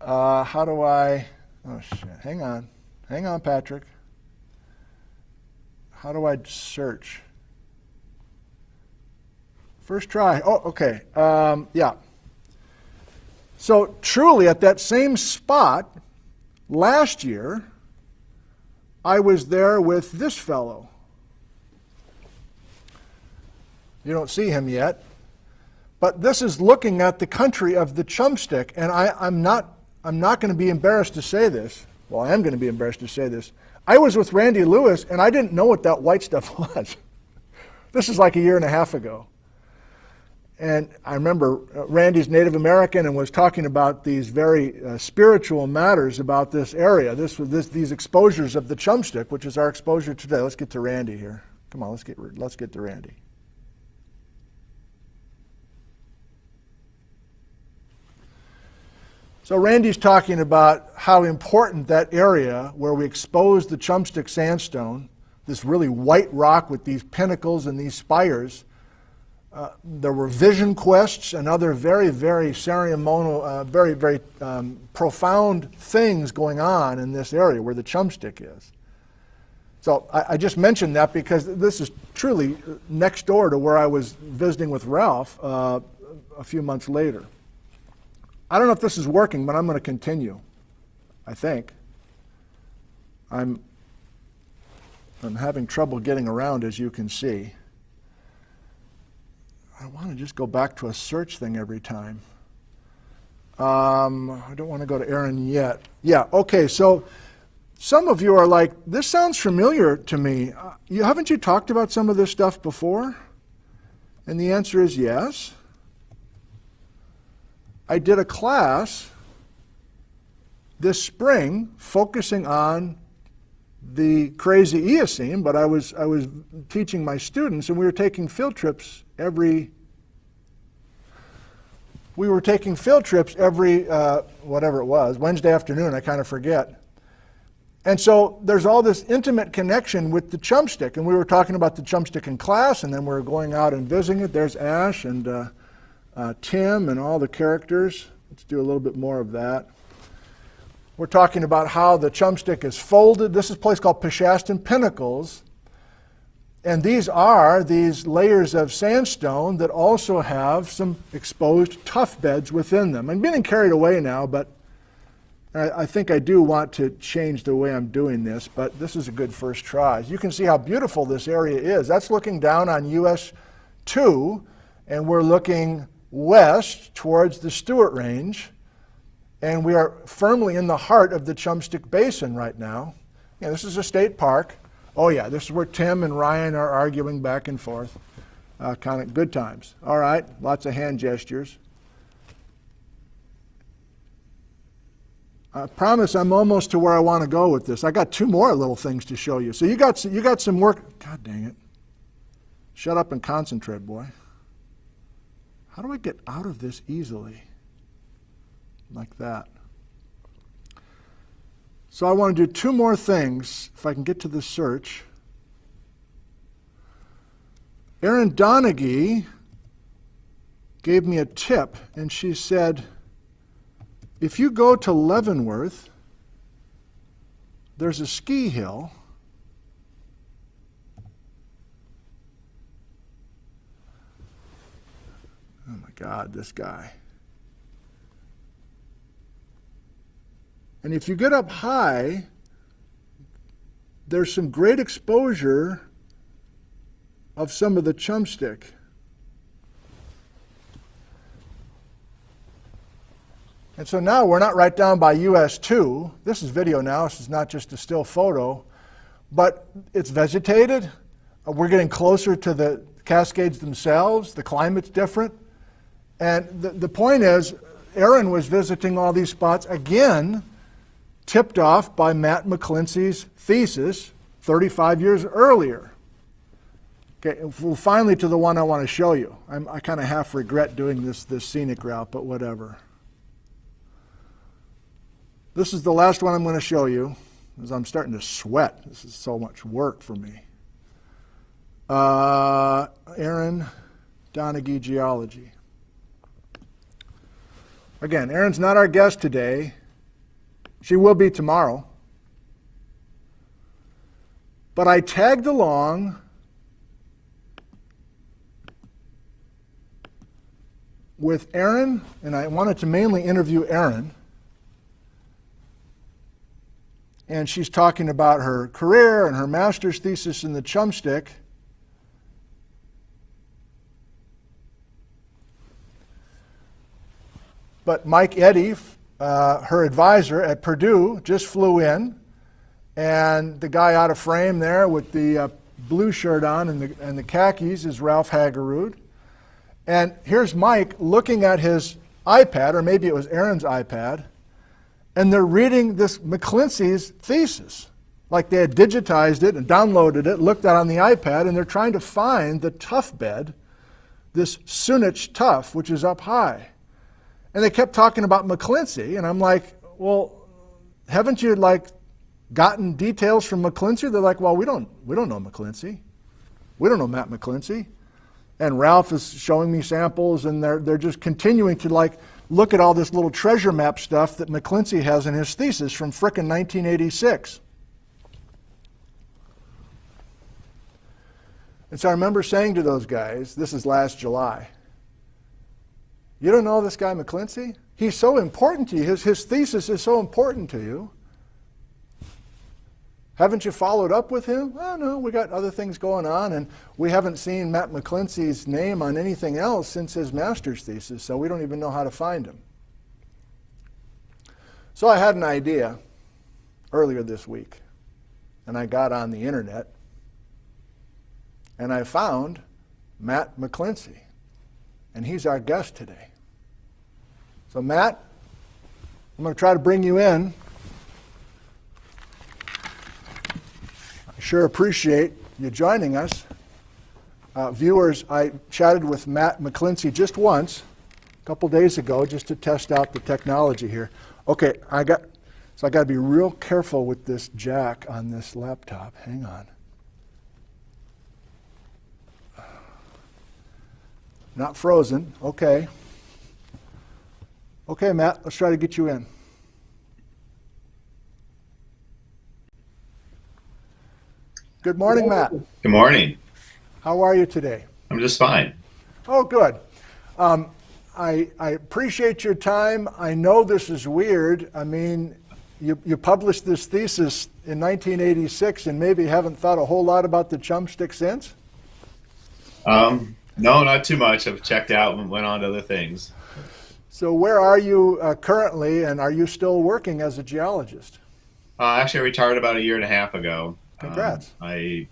How do I, oh shit, hang on, Patrick. How do I search? First try. Oh, okay. Yeah. So truly at that same spot last year, I was there with this fellow. You don't see him yet. But this is looking at the country of the Chumstick. And I'm not going to be embarrassed to say this. Well, I am going to be embarrassed to say this. I was with Randy Lewis, and I didn't know what that white stuff was. This is like a year and a half ago. And I remember Randy's Native American and was talking about these very spiritual matters about this area. These exposures of the Chumstick, which is our exposure today. Let's get to Randy here. Come on, let's get to Randy. So Randy's talking about how important that area where we exposed the Chumstick sandstone, this really white rock with these pinnacles and these spires, there were vision quests and other very, very ceremonial, very profound things going on in this area where the Chumstick is. So I just mentioned that because this is truly next door to where I was visiting with Ralph a few months later. I don't know if this is working, but I'm going to continue, I think. I'm having trouble getting around, as you can see. I want to just go back to a search thing every time. I don't want to go to Erin yet. Yeah, okay, so some of you are like, this sounds familiar to me. Haven't you talked about some of this stuff before? And the answer is yes. I did a class this spring focusing on the crazy Eocene, but I was teaching my students, and we were taking field trips every whatever it was, Wednesday afternoon, I kind of forget. And so there's all this intimate connection with the Chumstick, and we were talking about the Chumstick in class, and then we were going out and visiting it. There's Ash and Tim and all the characters. Let's do a little bit more of that. We're talking about how the chumstick is folded. This is a place called Peshastin Pinnacles. And these are these layers of sandstone that also have some exposed tuff beds within them. I'm getting carried away now, but I think I do want to change the way I'm doing this, but this is a good first try. You can see how beautiful this area is. That's looking down on US 2, and we're looking west towards the Stewart Range, and we are firmly in the heart of the Chumstick Basin right now. Yeah, this is a state park. Oh yeah, this is where Tim and Ryan are arguing back and forth. Kind of good times. All right, lots of hand gestures. I promise I'm almost to where I want to go with this. I got two more little things to show you. So you got some work. God dang it. Shut up and concentrate, boy. How do I get out of this easily? Like that. So I want to do two more things, if I can get to the search. Erin Donaghy gave me a tip, and she said, if you go to Leavenworth, there's a ski hill. Oh my God, this guy. And if you get up high, there's some great exposure of some of the chumstick. And so now we're not right down by US 2. This is video now. This is not just a still photo. But it's vegetated. We're getting closer to the Cascades themselves. The climate's different. And the point is, Erin was visiting all these spots again, tipped off by Matt McClincy's Thesis 35 years earlier. Okay, well, finally to the one I want to show you. I kind of half regret doing this scenic route, but whatever. This is the last one I'm going to show you, as I'm starting to sweat. This is so much work for me. Erin Donaghy Geology. Again, Erin's not our guest today. She will be tomorrow. But I tagged along with Erin, and I wanted to mainly interview Erin. And she's talking about her career and her master's thesis in the chumstick. But Mike Eddy, her advisor at Purdue, just flew in, and the guy out of frame there with the blue shirt on and the khakis is Ralph Hagerud. And here's Mike looking at his iPad, or maybe it was Erin's iPad, and they're reading this McClincy's thesis. Like they had digitized it and downloaded it, looked at it on the iPad, and they're trying to find the tuff bed, this Sunitsch Tuff, which is up high. And they kept talking about McClincy, and I'm like, well, haven't you gotten details from McClincy? They're like, well, we don't know McClincy. We don't know Matt McClincy. And Ralph is showing me samples, and they're just continuing to look at all this little treasure map stuff that McClincy has in his thesis from frickin' 1986. And so I remember saying to those guys, this is last July, you don't know this guy McClincy? He's so important to you. His thesis is so important to you. Haven't you followed up with him? Oh, no, we got other things going on, and we haven't seen Matt McClincy's name on anything else since his master's thesis, so we don't even know how to find him. So I had an idea earlier this week, and I got on the internet, and I found Matt McClincy, and he's our guest today. So Matt, I'm going to try to bring you in. I sure appreciate you joining us. Viewers, I chatted with Matt McClincy just once, a couple days ago, just to test out the technology here. Okay, I got to be real careful with this jack on this laptop. Hang on. Not frozen. Okay. Okay, Matt, let's try to get you in. Good morning, Matt. Good morning. How are you today? I'm just fine. Oh, good. I appreciate your time. I know this is weird. I mean, you published this thesis in 1986 and maybe haven't thought a whole lot about the chumstick since? No, not too much. I've checked out and went on to other things. So where are you currently, and are you still working as a geologist? Actually, I retired about a year and a half ago. Congrats. I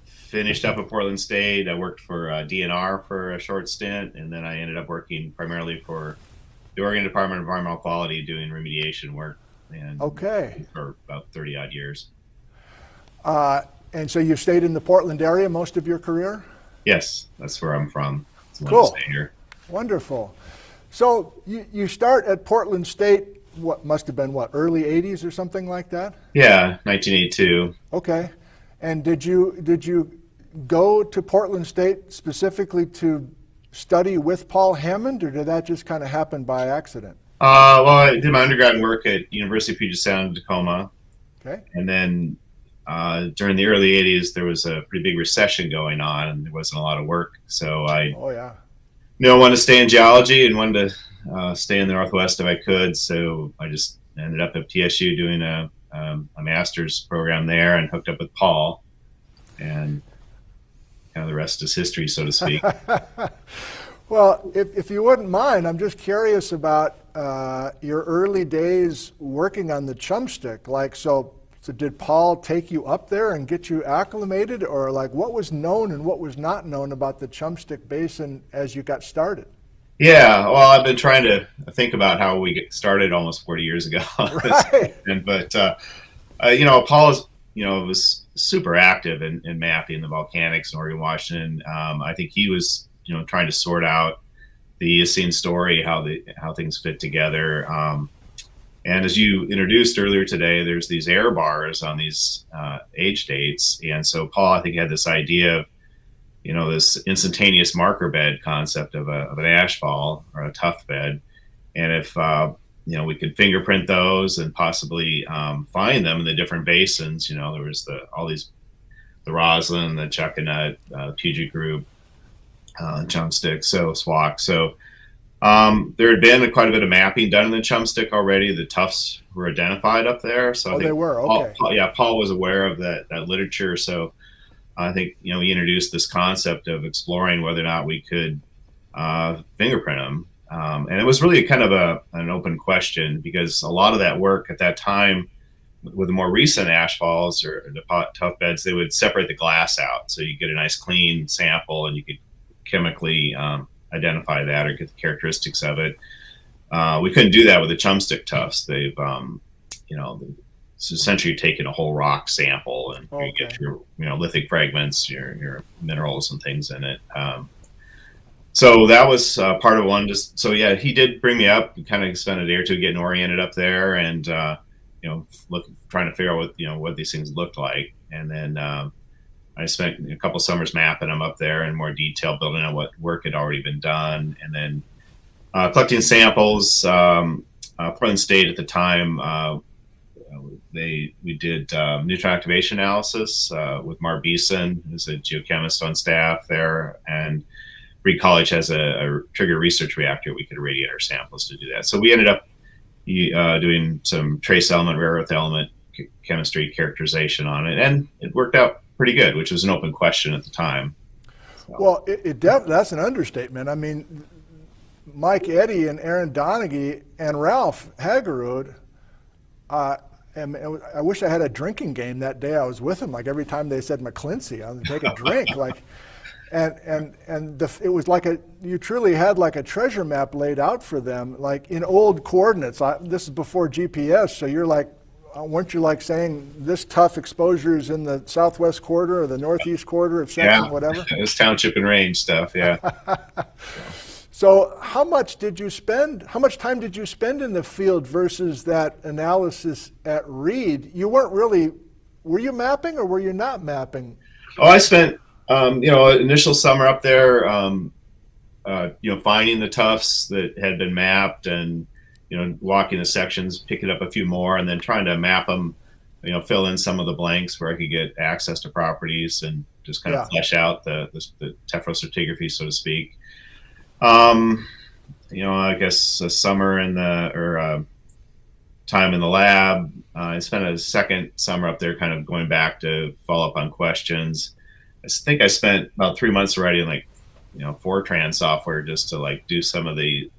finished up at Portland State. I worked for DNR for a short stint, and then I ended up working primarily for the Oregon Department of Environmental Quality doing remediation work, and for about 30 odd years. And so you've stayed in the Portland area most of your career? Yes, that's where I'm from. Cool. Stay here. Wonderful. So you start at Portland State, what must have been, early 80s or something like that? Yeah, 1982. Okay. And did you go to Portland State specifically to study with Paul Hammond, or did that just kind of happen by accident? Well, I did my undergrad work at University of Puget Sound in Tacoma. Okay. And then during the early 80s, there was a pretty big recession going on, and there wasn't a lot of work. So I wanted to stay in geology and wanted to stay in the Northwest if I could. So I just ended up at TSU doing a master's program there and hooked up with Paul. And kind of the rest is history, so to speak. Well, if you wouldn't mind, I'm just curious about your early days working on the chumstick. So did Paul take you up there and get you acclimated, or what was known and what was not known about the Chumstick Basin as you got started? Yeah, well, I've been trying to think about how we started almost 40 years ago. Right. But Paul was super active in mapping the volcanics in Oregon, Washington. I think he was, trying to sort out the Eocene story, how things fit together. And as you introduced earlier today, there's these error bars on these age dates. And so Paul, I think, had this idea of, this instantaneous marker bed concept of an ash fall or a tuff bed. And if, we could fingerprint those and possibly find them in the different basins, there was the Roslyn, the Chuckanut, Puget Group, Chumstick, Swak. So there had been quite a bit of mapping done in the Chumstick already. The tuffs were identified up there. So I think they were, okay. Paul was aware of that literature. So I think, he introduced this concept of exploring whether or not we could fingerprint them. And it was really kind of an open question, because a lot of that work at that time with the more recent ash falls or the tuff beds, they would separate the glass out. So you get a nice clean sample and you could chemically identify that or get the characteristics of it. We couldn't do that with the Chumstick tuffs. They've, it's essentially taking a whole rock sample and you get your, lithic fragments, your minerals and things in it. So that was part of one. He ddid bring me up. Kind of spent a day or two getting oriented up there, and trying to figure out what these things looked like. And then I spent a couple summers mapping them up there in more detail, building on what work had already been done, and then collecting samples. Portland State at the time, we did neutron activation analysis with Mark Beeson, who's a geochemist on staff there, and Reed College has a trigger research reactor. We could irradiate our samples to do that. So we ended up doing some trace element, rare earth element chemistry characterization on it, and it worked out pretty good, which was an open question at the time. So. Well, that's an understatement. I mean, Mike Eddy and Erin Donaghy and Ralph Hagerud, and I wish I had a drinking game that day I was with them. Like every time they said McClincy, I would take a drink. It was you truly had like a treasure map laid out for them, like in old coordinates. This is before GPS, so you're like, weren't you saying this tuff exposure is in the southwest quarter or the northeast quarter of section, whatever? It was township and range stuff, yeah. So how much time did you spend in the field versus that analysis at Reed? Were you mapping or were you not mapping? Oh, I spent, initial summer up there, finding the tuffs that had been mapped and, walking the sections, picking up a few more, and then trying to map them, fill in some of the blanks where I could get access to properties and just kind of flesh out the tephrostratigraphy, so to speak. I guess a summer time in the lab. I spent a second summer up there kind of going back to follow up on questions. I think I spent about 3 months writing Fortran software just to do some of the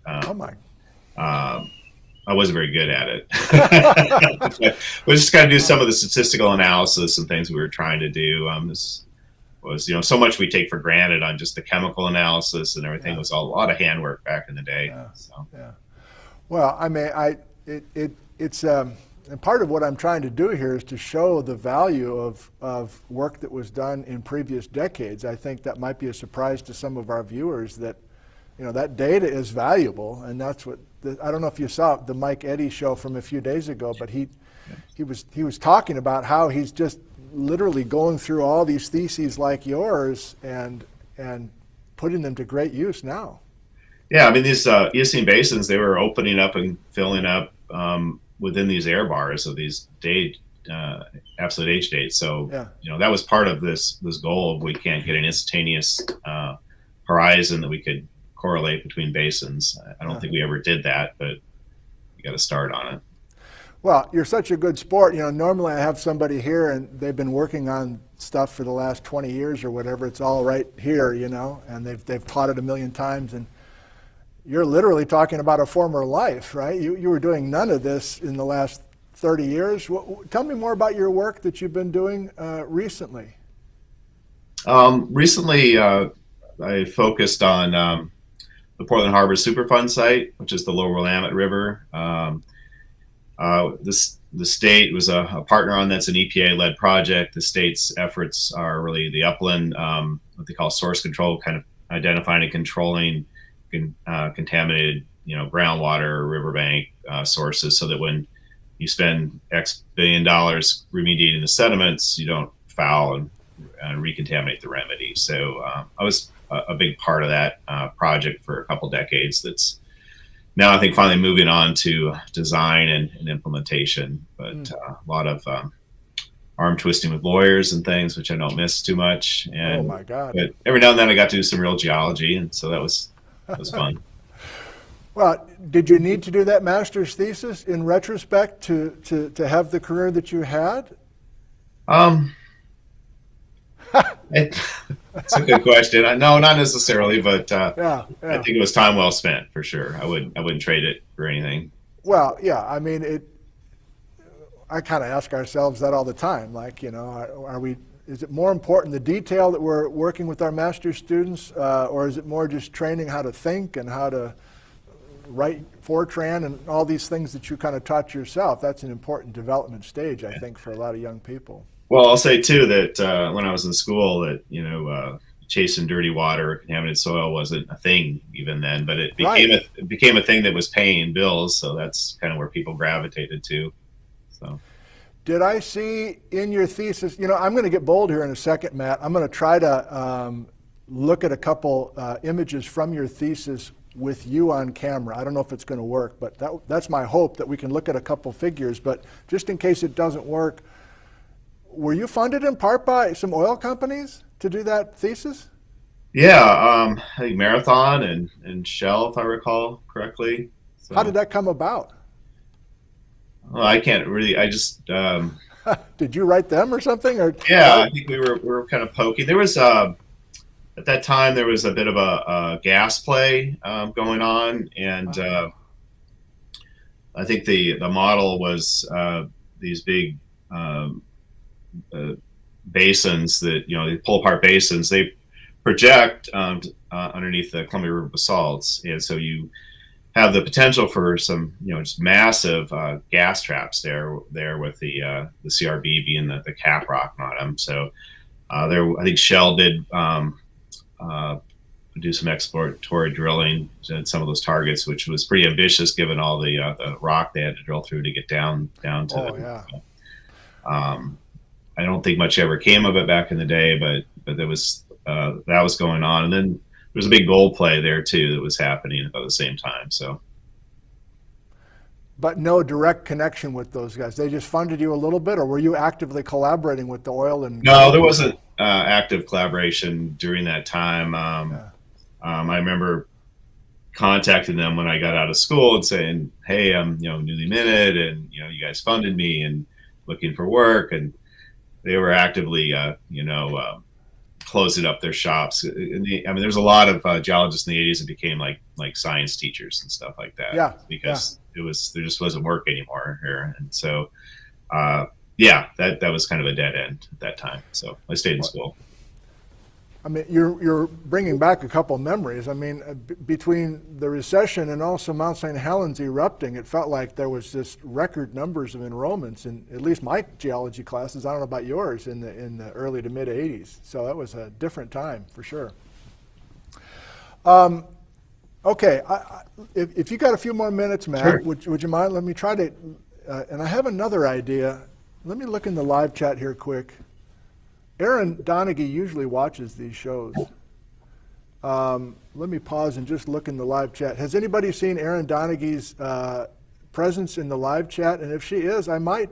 I wasn't very good at it. We just got to do some of the statistical analysis and things we were trying to do. This was, so much we take for granted on just the chemical analysis and everything. It was a lot of handwork back in the day. Well, I mean, it's and part of what I'm trying to do here is to show the value of work that was done in previous decades. I think that might be a surprise to some of our viewers that, that data is valuable, and that's what I don't know if you saw the Mike Eddy show from a few days ago, but he was talking about how he's just literally going through all these theses like yours and putting them to great use now. Yeah, I mean, these Eocene basins, they were opening up and filling up within these air bars of these absolute age dates. So, that was part of this goal of we can't get an instantaneous horizon that we could correlate between basins. I don't think we ever did that, but we got to start on it. Well, you're such a good sport. Normally I have somebody here and they've been working on stuff for the last 20 years or whatever. It's all right here, and they've taught it a million times. And you're literally talking about a former life, right? You were doing none of this in the last 30 years. Tell me more about your work that you've been doing recently. Recently, I focused on the Portland Harbor Superfund site, which is the Lower Willamette River. The state was a partner on that's an EPA-led project. The state's efforts are really the upland, what they call source control, kind of identifying and controlling contaminated, groundwater, riverbank sources, so that when you spend X billion dollars remediating the sediments, you don't foul and recontaminate the remedy. So I was a big part of that project for a couple decades. That's now, I think, finally moving on to design and implementation, but a lot of arm twisting with lawyers and things, which I don't miss too much. And, oh my God! But every now and then I got to do some real geology, and so that was fun. Well, did you need to do that master's thesis in retrospect to have the career that you had? That's a good question. No, not necessarily, but yeah. I think it was time well spent for sure. I wouldn't trade it for anything. Well, yeah. I mean, I kind of ask ourselves that all the time. Is it more important the detail that we're working with our master's students, or is it more just training how to think and how to write Fortran and all these things that you kind of taught yourself? That's an important development stage, I think, for a lot of young people. Well, I'll say too that when I was in school, that chasing dirty water or contaminated soil wasn't a thing even then, but it became a thing that was paying bills. So that's kind of where people gravitated to. So, did I see in your thesis? I'm going to get bold here in a second, Matt. I'm going to try to look at a couple images from your thesis with you on camera. I don't know if it's going to work, but that's my hope, that we can look at a couple figures. But just in case it doesn't work. Were you funded in part by some oil companies to do that thesis? Yeah, I think Marathon and Shell, if I recall correctly. So, how did that come about? Well, I can't really. I just did you write them or something? Or yeah, I think we were kind of poking. There was at that time there was a bit of a gas play going on, and I think the model was these big basins that, the pull apart basins, they project underneath the Columbia River basalts, and so you have the potential for some, just massive gas traps there with the CRB being the cap rock bottom. So I think Shell did do some exploratory drilling at some of those targets, which was pretty ambitious given all the rock they had to drill through to get down to. I don't think much ever came of it back in the day, but there was that was going on. And then was a big gold play there too that was happening at the same time. So. But no direct connection with those guys. They just funded you a little bit, or were you actively collaborating with the oil and? No, there wasn't active collaboration during that time. I remember contacting them when I got out of school and saying, "Hey, I'm newly minted, and you guys funded me and looking for work," and they were actively closing up their shops. There's a lot of geologists in the 80s that became like science teachers and stuff like that. Yeah. Because there just wasn't work anymore here, and so that was kind of a dead end at that time. So I stayed in school. I mean, you're bringing back a couple memories. I mean, between the recession and also Mount St. Helens erupting, it felt like there was just record numbers of enrollments in at least my geology classes. I don't know about yours in the early to mid '80s. So that was a different time for sure. Okay, if you got a few more minutes, Matt, sure. would you mind? Let me try to. And I have another idea. Let me look in the live chat here quick. Erin Donaghy usually watches these shows. Let me pause and just look in the live chat. Has anybody seen Erin Donaghy's presence in the live chat? And if she is, I might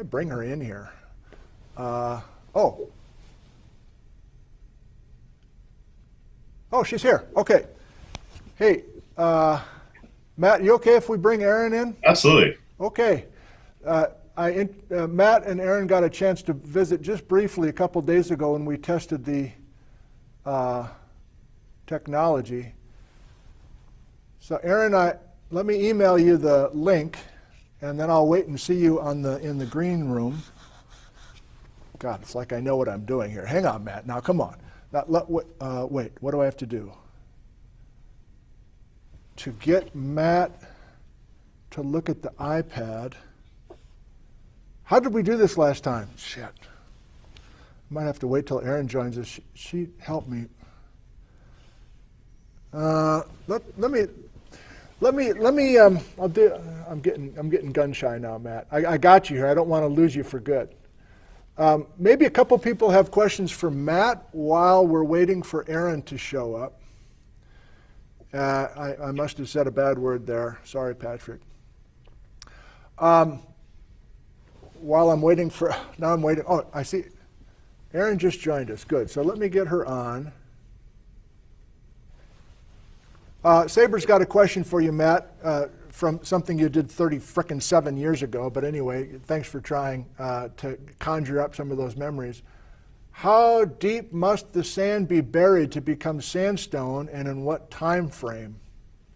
bring her in here. Oh, she's here. Okay. Hey, Matt, you okay if we bring Erin in? Absolutely. Okay. Matt and Erin got a chance to visit just briefly a couple days ago when we tested the technology. So Erin, let me email you the link, and then I'll wait and see you in the green room. God, it's like I know what I'm doing here. Hang on, Matt. Now, come on. Now, wait, what do I have to do? To get Matt to look at the iPad. How did we do this last time? Shit. Might have to wait till Erin joins us. She helped me. Let me. I'm getting gun shy now, Matt. I got you here. I don't want to lose you for good. Maybe a couple people have questions for Matt while we're waiting for Erin to show up. I must have said a bad word there. Sorry, Patrick. While I'm waiting for, now I'm waiting. Oh, I see. Erin just joined us. Good. So let me get her on. Saber's got a question for you, Matt, from something you did 37 years ago. But anyway, thanks for trying to conjure up some of those memories. How deep must the sand be buried to become sandstone, and in what time frame?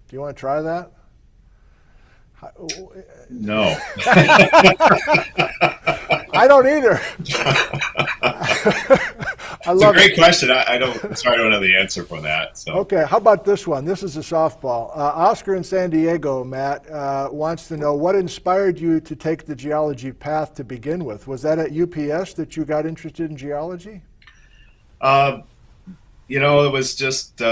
Do you want to try that? No. I don't either. It's a great question. I don't know the answer for that. So. Okay, how about this one? This is a softball. Oscar in San Diego, Matt, wants to know what inspired you to take the geology path to begin with. Was that at UPS that you got interested in geology? It was just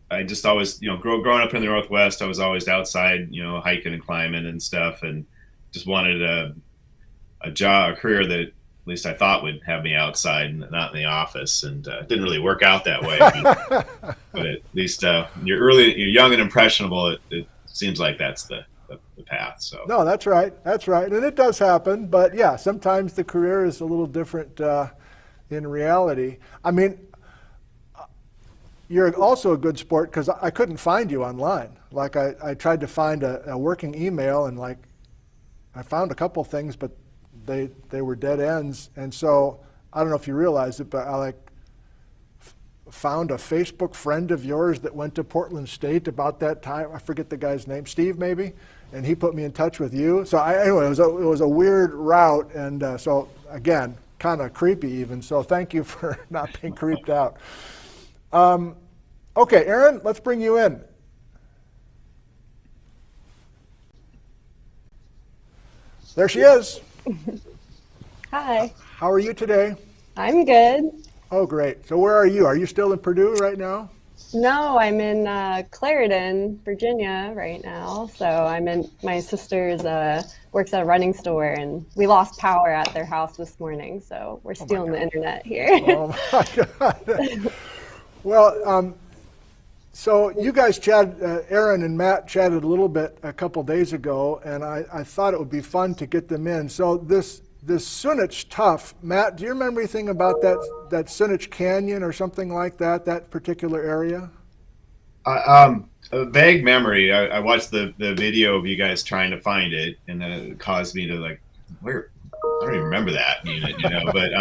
I just always, growing up in the Northwest, I was always outside, hiking and climbing and stuff, and just wanted a career that at least I thought would have me outside and not in the office, and it didn't really work out that way. But at least you're young and impressionable. It seems like that's the path. So no, that's right, and it does happen. But yeah, sometimes the career is a little different in reality. I mean, you're also a good sport because I couldn't find you online. Like I tried to find a working email, and like I found a couple things, but they were dead ends. And so I don't know if you realize it, but I found a Facebook friend of yours that went to Portland State about that time. I forget the guy's name, Steve maybe, and he put me in touch with you. So anyway, it was a weird route, and so again, kind of creepy even. So thank you for not being creeped out. Okay, Erin, let's bring you in. There she is. Hi. How are you today? I'm good. Oh, great. So where are you? Are you still in Purdue right now? No, I'm in Clarendon, Virginia right now. So my sister's works at a running store, and we lost power at their house this morning. So we're still on the internet here. Oh my God. Well, so you guys Erin and Matt chatted a little bit a couple days ago, and I thought it would be fun to get them in. So this Sunitsch Tuff, Matt, do you remember anything about that Sunitsch Canyon or something like that particular area? A vague memory. I watched the video of you guys trying to find it, and then it caused me to where? I don't even remember that unit, But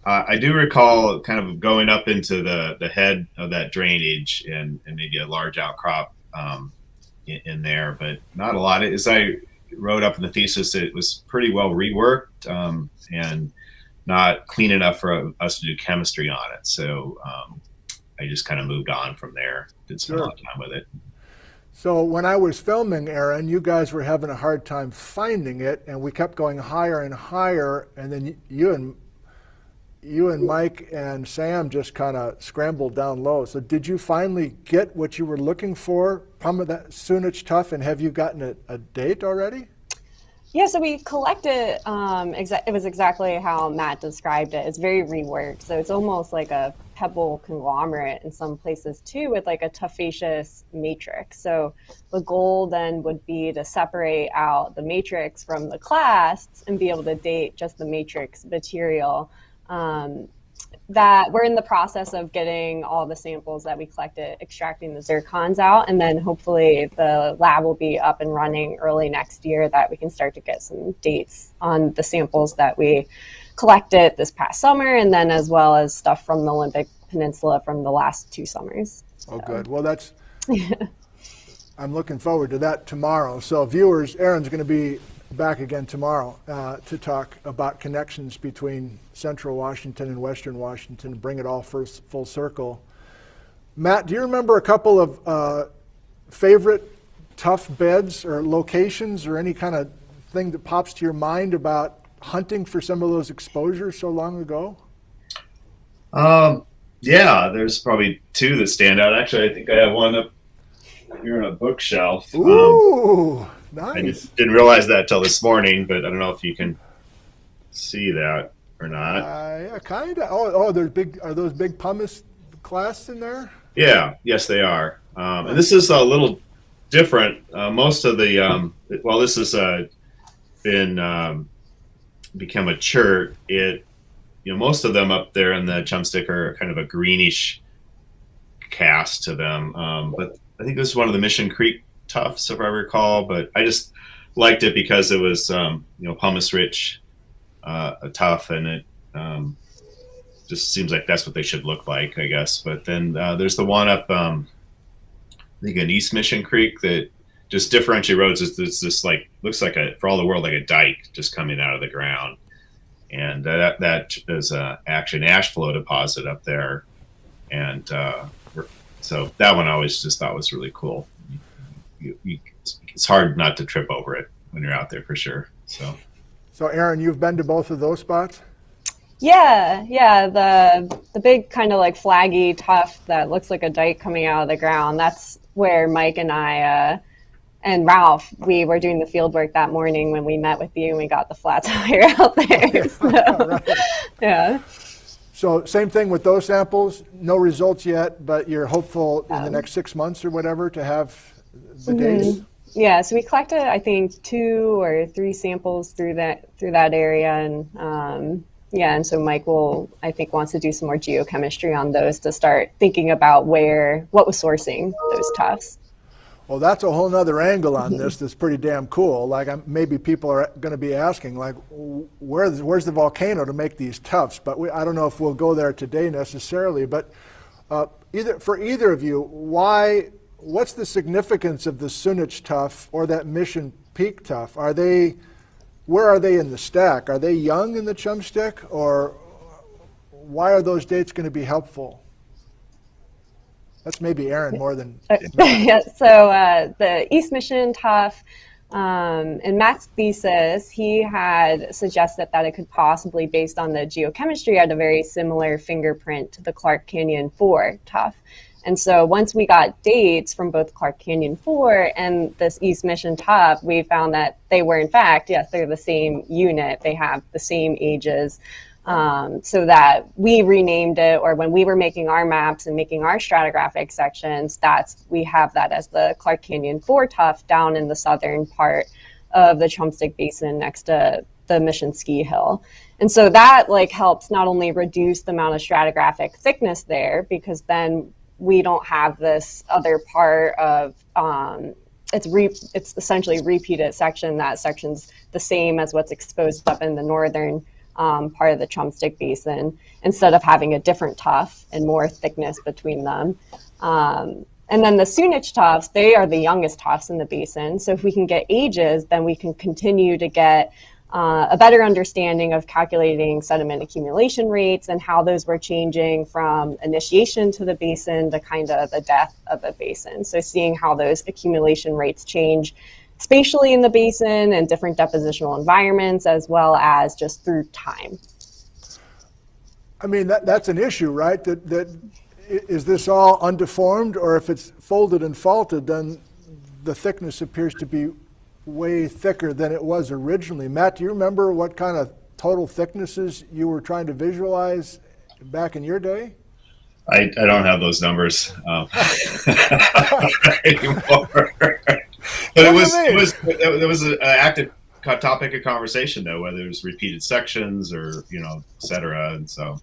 I do recall kind of going up into the head of that drainage and maybe a large outcrop in there, but not a lot. As I wrote up in the thesis, it was pretty well reworked and not clean enough for us to do chemistry on it. So I just kind of moved on from there. Didn't spend a lot of time with it. So when I was filming, Erin, you guys were having a hard time finding it, and we kept going higher and higher, and then you and Mike and Sam just kind of scrambled down low. So did you finally get what you were looking for from that Sunitsch Tuff, and have you gotten a date already? Yeah, so we collected, it was exactly how Matt described it. It's very reworked. So it's almost like a pebble conglomerate in some places too, with like a tuffaceous matrix. So the goal then would be to separate out the matrix from the clasts and be able to date just the matrix material. That we're in the process of getting all the samples that we collected, extracting the zircons out, and then hopefully the lab will be up and running early next year that we can start to get some dates on the samples that we collected this past summer, and then as well as stuff from the Olympic Peninsula from the last 2 summers. Oh, good. Well, that's I'm looking forward to that tomorrow. So viewers, Erin's going to be back again tomorrow to talk about connections between Central Washington and Western Washington and bring it all full circle. Matt, do you remember a couple of favorite tuff beds or locations or any kind of thing that pops to your mind about hunting for some of those exposures so long ago? Yeah, there's probably 2 that stand out. Actually, I think I have one up here on a bookshelf. Ooh, nice. I just didn't realize that till this morning, but I don't know if you can see that or not. Yeah, kind of. Oh, there's big. Are those big pumice clasts in there? Yeah, yes, they are. And this is a little different. Most of the this has been become a chert. Most of them up there in the Chumstick are kind of a greenish cast to them. But I think this is one of the Mission Creek Tuffs, if I recall. But I just liked it because it was pumice rich tuff, and it just seems like that's what they should look like, I guess. But then there's the one up I think in East Mission Creek that just differentiate roads. It's this looks like for all the world like a dike just coming out of the ground, and that is a action ash flow deposit up there, and so that one I always just thought was really cool. It's hard not to trip over it when you're out there for sure. So Erin, you've been to both of those spots? Yeah. The big kind of like flaggy tuff that looks like a dike coming out of the ground. That's where Mike and I and Ralph, we were doing the field work that morning when we met with you and we got the flat tire out there. So, Right. Yeah. So same thing with those samples, no results yet, but you're hopeful in the next 6 months or whatever to have the dates? Yeah, so we collected, I think, 2 or 3 samples through that area, and and so Mike wants to do some more geochemistry on those to start thinking about what was sourcing those tuffs. Well, that's a whole nother angle on this that's pretty damn cool. Maybe people are going to be asking, where's the volcano to make these tuffs? But I don't know if we'll go there today necessarily. But for either of you, what's the significance of the Sunitsch Tuff or that Mission Peak Tuff? Where are they in the stack? Are they young in the Chumstick, or why are those dates going to be helpful? That's maybe Erin more than. Yeah, so the East Mission Tuff, in Matt's thesis, he had suggested that it could possibly, based on the geochemistry, had a very similar fingerprint to the Clark Canyon 4 tuff. And so once we got dates from both Clark Canyon 4 and this East Mission Tuff, we found that they were, in fact, yes, they're the same unit. They have the same ages. So that we renamed it, or when we were making our maps and making our stratigraphic sections, we have that as the Clark Canyon 4 Tuff down in the southern part of the Chumstick Basin next to the Mission Ski Hill. And so that like helps not only reduce the amount of stratigraphic thickness there, because then we don't have this other part of it's essentially repeated section. That section's the same as what's exposed up in the northern part of the Chumstick Basin, instead of having a different tuff and more thickness between them. And then the Sunitsch Tuffs, they are the youngest tuffs in the basin. So if we can get ages, then we can continue to get a better understanding of calculating sediment accumulation rates and how those were changing from initiation to the basin to kind of the death of the basin. So seeing how those accumulation rates change spatially in the basin and different depositional environments, as well as just through time. I mean, that's an issue, right? That is this all undeformed, or if it's folded and faulted, then the thickness appears to be way thicker than it was originally. Matt, do you remember what kind of total thicknesses you were trying to visualize back in your day? I don't have those numbers anymore. But it was an active topic of conversation, though, whether it was repeated sections or, et cetera. And so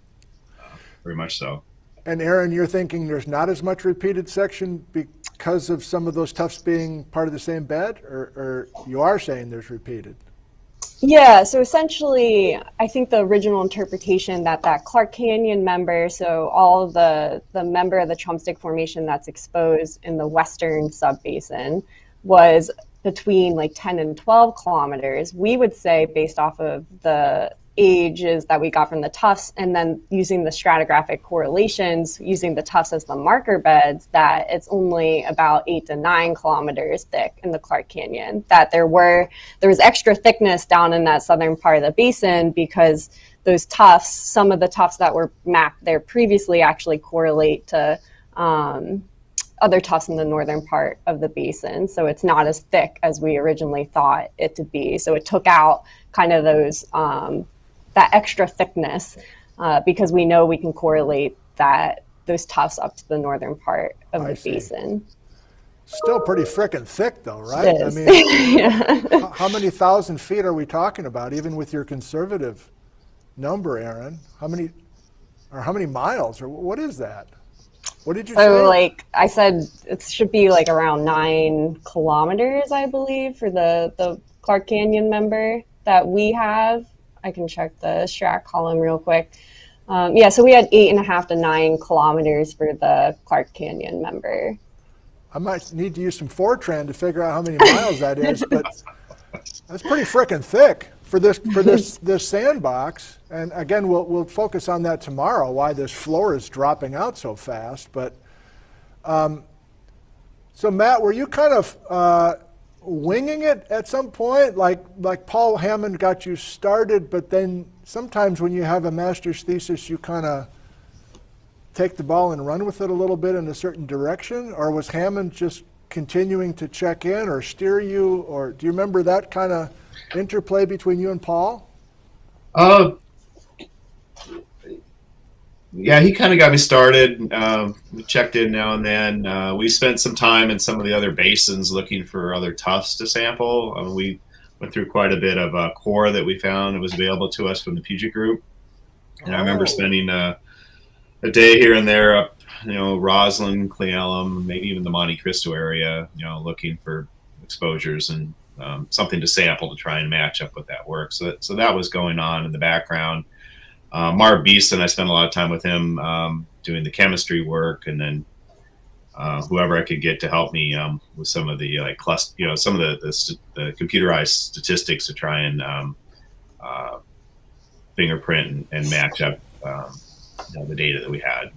very much so. And Erin, you're thinking there's not as much repeated section because of some of those tuffs being part of the same bed, or you are saying there's repeated? Yeah, so essentially, I think the original interpretation that Clark Canyon member, so all the member of the Chumstick Formation that's exposed in the western subbasin, was between like 10 and 12 kilometers. We would say, based off of the ages that we got from the tuffs, and then using the stratigraphic correlations, using the tuffs as the marker beds, that it's only about 8 to 9 kilometers thick in the Clark Canyon. That there was extra thickness down in that southern part of the basin because those tuffs, some of the tuffs that were mapped there previously, actually correlate to other tuffs in the northern part of the basin. So it's not as thick as we originally thought it to be. So it took out kind of those that extra thickness because we know we can correlate those tuffs up to the northern part of the basin. Still pretty frickin' thick though, right? It is. I mean, yeah. How many thousand feet are we talking about, even with your conservative number, Erin? How many miles, or what is that? What did you say? So like I said, it should be like around 9 kilometers, I believe, for the Clark Canyon member that we have. I can check the strat column real quick. Yeah, so we had 8.5 to 9 kilometers for the Clark Canyon member. I might need to use some Fortran to figure out how many miles that is, but that's pretty frickin' thick for this sandbox. And again, we'll focus on that tomorrow, why this floor is dropping out so fast. But so Matt, were you kind of winging it at some point, like Paul Hammond got you started, but then sometimes when you have a master's thesis, you kind of take the ball and run with it a little bit in a certain direction? Or was Hammond just continuing to check in or steer you? Or do you remember that kind of interplay between you and Paul? Yeah, he kind of got me started. We checked in now and then. We spent some time in some of the other basins looking for other tuffs to sample. We went through quite a bit of core that we found that was available to us from the Puget group. And I remember spending a day here and there up, Roslyn, Cle Elum, maybe even the Monte Cristo area, looking for exposures and something to sample to try and match up with that work. So that was going on in the background. Marv Beeson, I spent a lot of time with him doing the chemistry work, and then whoever I could get to help me with some of the some of the computerized statistics to try and fingerprint and match up the data that we had.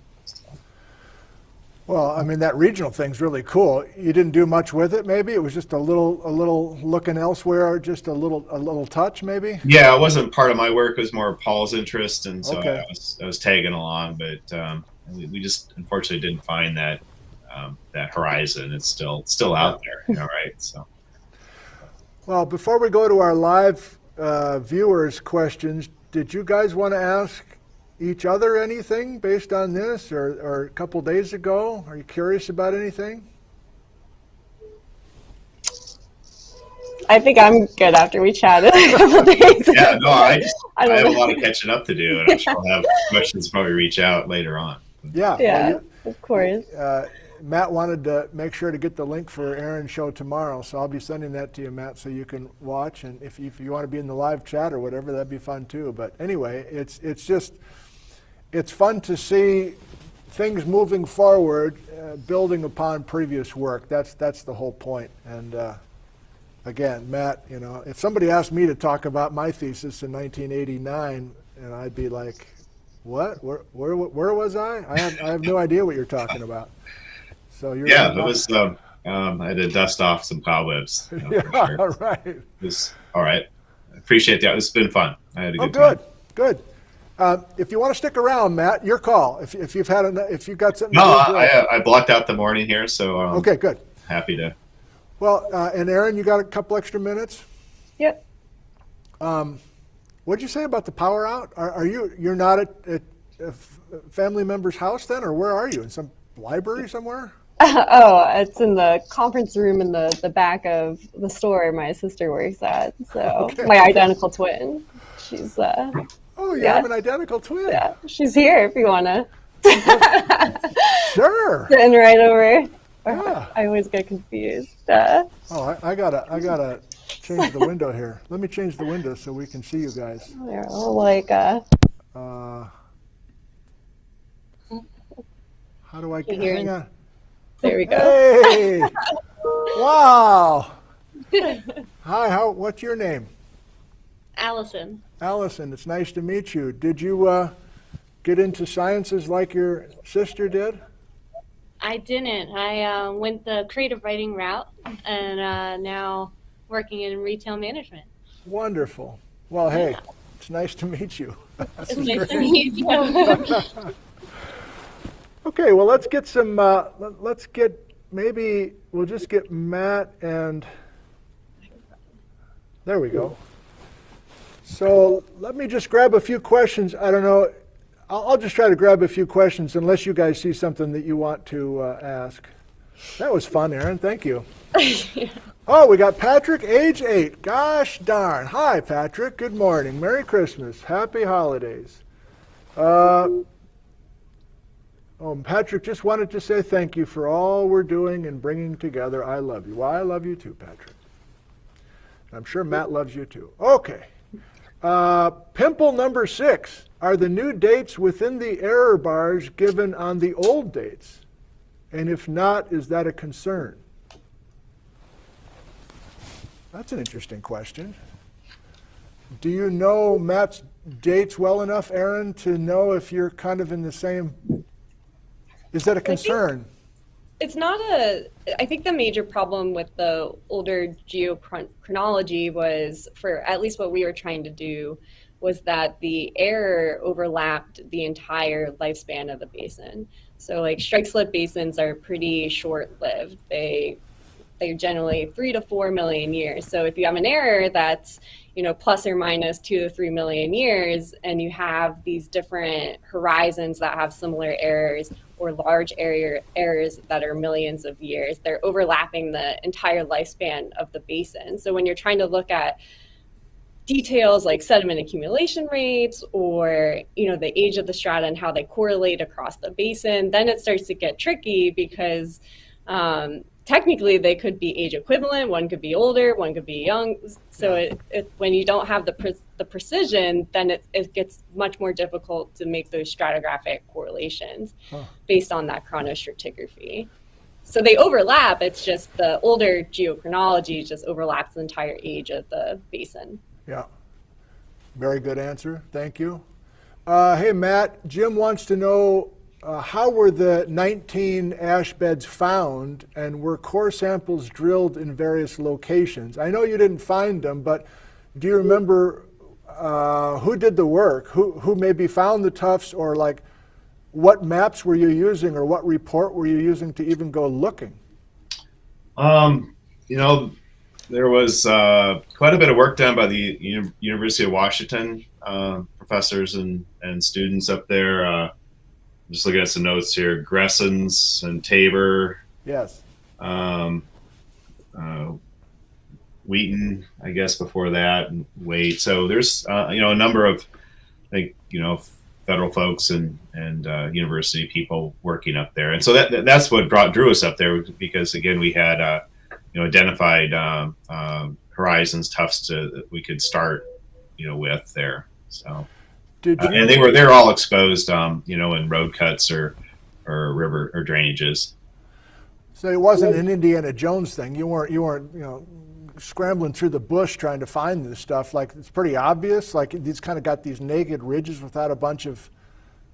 Well, I mean, that regional thing's really cool. You didn't do much with it, maybe? It was just a little looking elsewhere, just a little touch, maybe? Yeah, it wasn't part of my work. It was more Paul's interest, and so okay. I was tagging along. But we just unfortunately didn't find that that horizon is still out there, right? So. Well, before we go to our live viewers' questions, did you guys want to ask each other anything based on this, or a couple days ago? Are you curious about anything? I think I'm good after we chatted a couple days. Yeah, no, I have a know. lot of catching up to do, and I'm sure I'll have questions probably reach out later on. Yeah. Yeah, Well, of course. Matt wanted to make sure to get the link for Erin's show tomorrow, so I'll be sending that to you, Matt, so you can watch. And if you want to be in the live chat or whatever, that'd be fun too. But anyway, it's fun to see things moving forward, building upon previous work. That's the whole point. And again, Matt, if somebody asked me to talk about my thesis in 1989, and I'd be like, what? Where was I? I have no idea what you're talking about. So you're it was. I had to dust off some cobwebs. Yeah, for sure. all right. It was all right. I appreciate that. It's been fun. I had a good Good, time. good. If you want to stick around, Matt, your call. If you've got something. No, to do, I blocked out the morning here, so okay, good. happy to. Well, and Erin, you got a couple extra minutes. Yep. What'd you say about the power out? You're not at a family member's house then, or where are you? In some library somewhere? Oh, it's in the conference room in the back of the store my sister works at. So Okay. my identical twin. She's Oh, you Yeah. have an identical twin. yeah, she's here if you wanna. Sure. Sitting right over. Yeah. I always get confused. Oh, I gotta change the window here. Let me change the window so we can see you guys. They're all like How do I Can you hear hang it? on? there we go. Hey! Wow! Hi, what's your name? Allison. Allison, it's nice to meet you. Did you get into sciences like your sister did? I didn't. I went the creative writing route and now working in retail management. Wonderful. Well, hey, it's nice to meet you. It's nice to meet you. Okay, well, let's get some, maybe we'll just get Matt and, there we go. So let me just grab a few questions. I don't know, I'll just try to grab a few questions unless you guys see something that you want to ask. That was fun, Erin, thank you. Oh, we got Patrick, age 8. Gosh darn. Hi, Patrick, good morning. Merry Christmas, happy holidays. Patrick just wanted to say thank you for all we're doing and bringing together. I love you. Well, I love you too, Patrick. I'm sure Matt loves you too. Okay. Pimple number 6. Are the new dates within the error bars given on the old dates? And if not, is that a concern? That's an interesting question. Do you know Matt's dates well enough, Erin, to know if you're kind of in the same... Is that a concern? It's not I think the major problem with the older geochronology was, for at least what we were trying to do, was that the error overlapped the entire lifespan of the basin. So like strike slip basins are pretty short-lived. They're generally 3 to 4 million years. So if you have an error that's, plus or minus 2 to 3 million years, and you have these different horizons that have similar errors, or large errors that are millions of years, they're overlapping the entire lifespan of the basin. So when you're trying to look at details like sediment accumulation rates or the age of the strata and how they correlate across the basin, then it starts to get tricky because technically they could be age equivalent. One could be older, one could be young. So when you don't have the precision, then it gets much more difficult to make those stratigraphic correlations based on that chronostratigraphy. So they overlap. It's just the older geochronology just overlaps the entire age of the basin. Yeah. Very good answer. Thank you. Hey, Matt, Jim wants to know how were the 19 ash beds found, and were core samples drilled in various locations? I know you didn't find them, but do you remember who did the work? Who maybe found the tuffs, or like what maps were you using, or what report were you using to even go looking? You know, there was quite a bit of work done by the University of Washington professors and students up there. Just looking at some notes here: Gressens and Tabor. Yes. Wheaton, I guess, before that, and Wade. So there's a number of, I think, federal folks and university people working up there, and so that's what drew us up there, because again we had identified horizons, tufts that we could start with there. So and they're all exposed in road cuts or river or drainages. So it wasn't an Indiana Jones thing. You weren't scrambling through the bush trying to find this stuff. Like, it's pretty obvious. Like, these kind of got these naked ridges without a bunch of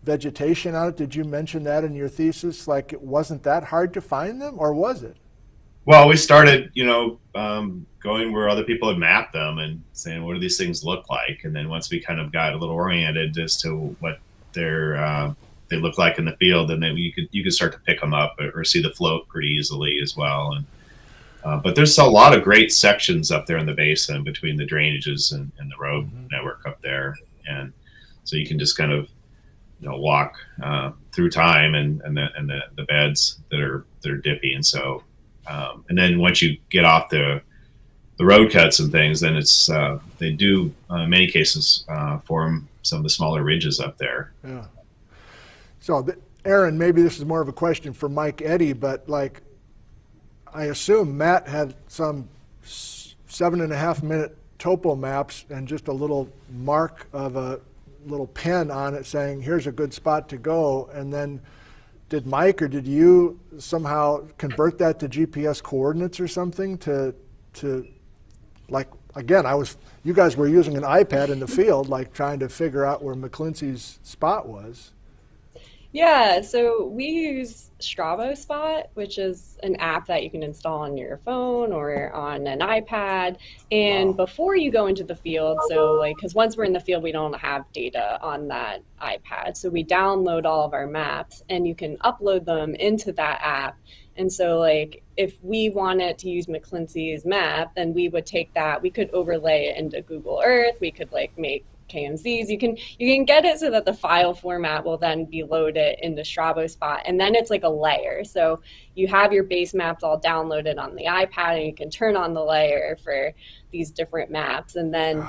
vegetation on it. Did you mention that in your thesis? Like, it wasn't that hard to find them, or was it? Well, we started, going where other people had mapped them and saying, what do these things look like? And then once we kind of got a little oriented as to what they look like in the field, and then you could start to pick them up or see the float pretty easily as well. And but there's a lot of great sections up there in the basin between the drainages and the road network up there, and so you can just kind of walk through time and the beds that are dippy, and so and then once you get off the road cuts and things, then it's they do in many cases form some of the smaller ridges up there. Yeah. So Erin, maybe this is more of a question for Mike Eddy, but like, I assume Matt had some 7.5-minute topo maps and just a little mark of a little pen on it saying, here's a good spot to go. And then did Mike or did you somehow convert that to GPS coordinates or something to like, again, you guys were using an iPad in the field, like trying to figure out where McClincy's spot was. Yeah, so we use Strabo Spot, which is an app that you can install on your phone or on an iPad. And before you go into the field, so like, because once we're in the field, we don't have data on that iPad. So we download all of our maps and you can upload them into that app. And so like, if we wanted to use McClincy's map, then we would take that, we could overlay it into Google Earth. We could like make KMZs. You can get it so that the file format will then be loaded into Strabo Spot, and then it's like a layer. So you have your base maps all downloaded on the iPad, and you can turn on the layer for these different maps, and then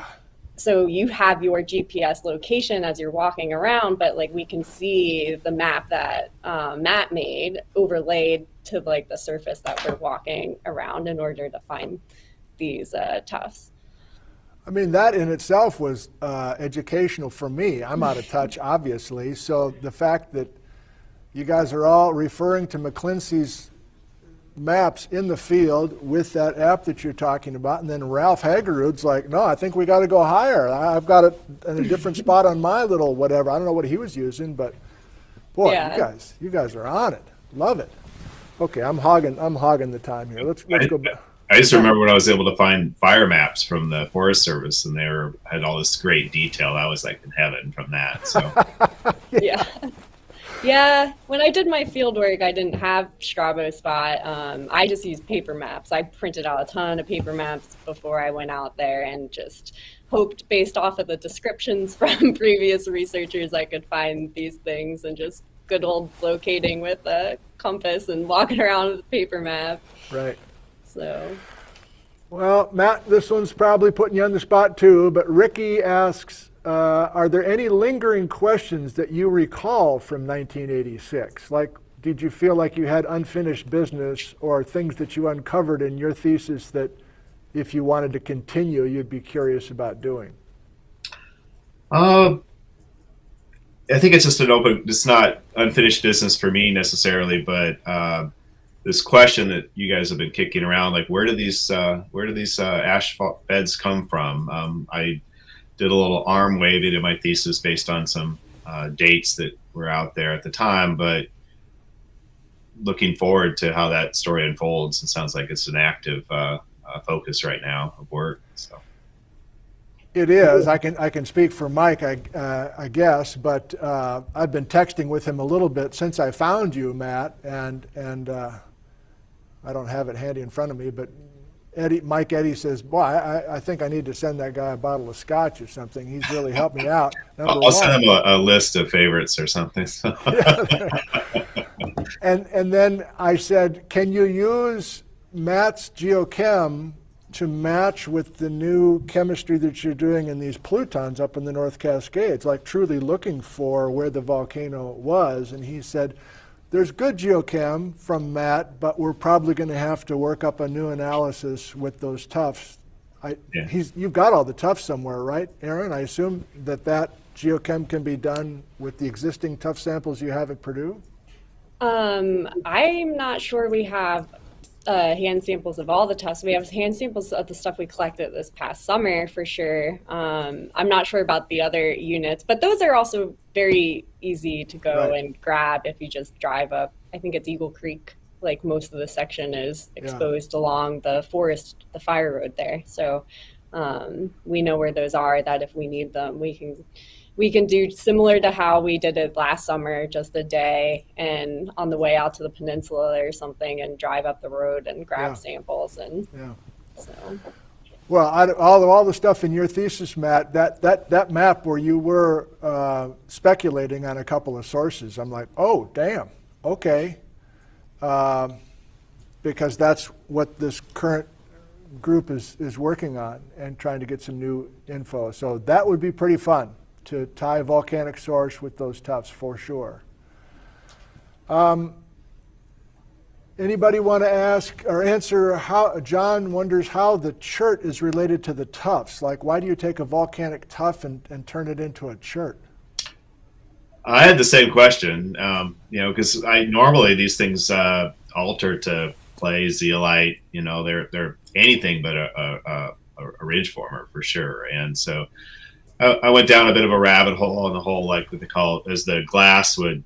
so you have your GPS location as you're walking around, but like we can see the map that Matt made overlaid to like the surface that we're walking around in order to find these tufts. I mean, that in itself was educational for me. I'm out of touch, obviously. So the fact that you guys are all referring to McClincy's maps in the field with that app that you're talking about, and then Ralph Hagerud's like, no, I think we got to go higher. I've got it in a different spot on my little whatever. I don't know what he was using, but boy, yeah. you guys are on it. Love it. Okay, I'm hogging the time here. Let's go back. I just remember when I was able to find fire maps from the Forest Service, and had all this great detail. I was like in heaven from that. So yeah. When I did my field work, I didn't have Strabo Spot. I just used paper maps. I printed out a ton of paper maps before I went out there, and just hoped, based off of the descriptions from previous researchers, I could find these things, and just good old locating with a compass and walking around with a paper map. Right. So, well, Matt, this one's probably putting you on the spot too, but Ricky asks, are there any lingering questions that you recall from 1986? Like, did you feel like you had unfinished business or things that you uncovered in your thesis that if you wanted to continue, you'd be curious about doing? I think it's just it's not unfinished business for me necessarily, but this question that you guys have been kicking around, like where do these asphalt beds come from? I did a little arm waving in my thesis based on some dates that were out there at the time, but looking forward to how that story unfolds. It sounds like it's an active focus right now of work. So. It is. I can speak for Mike, I guess, but I've been texting with him a little bit since I found you, Matt, and I don't have it handy in front of me, but Mike Eddy says, boy, I think I need to send that guy a bottle of scotch or something. He's really helped me out. I'll send him a list of favorites or something. So. And then I said, can you use Matt's geochem to match with the new chemistry that you're doing in these plutons up in the North Cascades, like truly looking for where the volcano was? And he said, there's good geochem from Matt, but we're probably going to have to work up a new analysis with those tuffs. You've got all the tuffs somewhere, right, Erin? I assume that geochem can be done with the existing tuff samples you have at Purdue? I'm not sure we have hand samples of all the tuffs. We have hand samples of the stuff we collected this past summer for sure. I'm not sure about the other units, but those are also very easy to go and grab if you just drive up. I think it's Eagle Creek. Like most of the section is exposed along the forest, the fire road there. So we know where those are, that if we need them, we can do similar to how we did it last summer, just a day and on the way out to the peninsula or something and drive up the road and grab samples. And so. Well, all the stuff in your thesis, Matt, that map where you were speculating on a couple of sources, I'm like, oh, damn, okay. Because that's what this current group is working on and trying to get some new info. So that would be pretty fun to tie a volcanic source with those tuffs for sure. Anybody want to ask or answer how, John wonders how the chert is related to the tuffs. Like, why do you take a volcanic tuff and turn it into a chert? I had the same question, because normally these things alter to clay, zeolite, they're anything but a ridge former for sure. And so I went down a bit of a rabbit hole on the whole, like what they call it, as the glass would